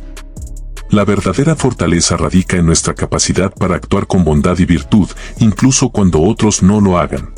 La verdadera fortaleza radica en nuestra capacidad para actuar con bondad y virtud, incluso cuando otros no lo hagan.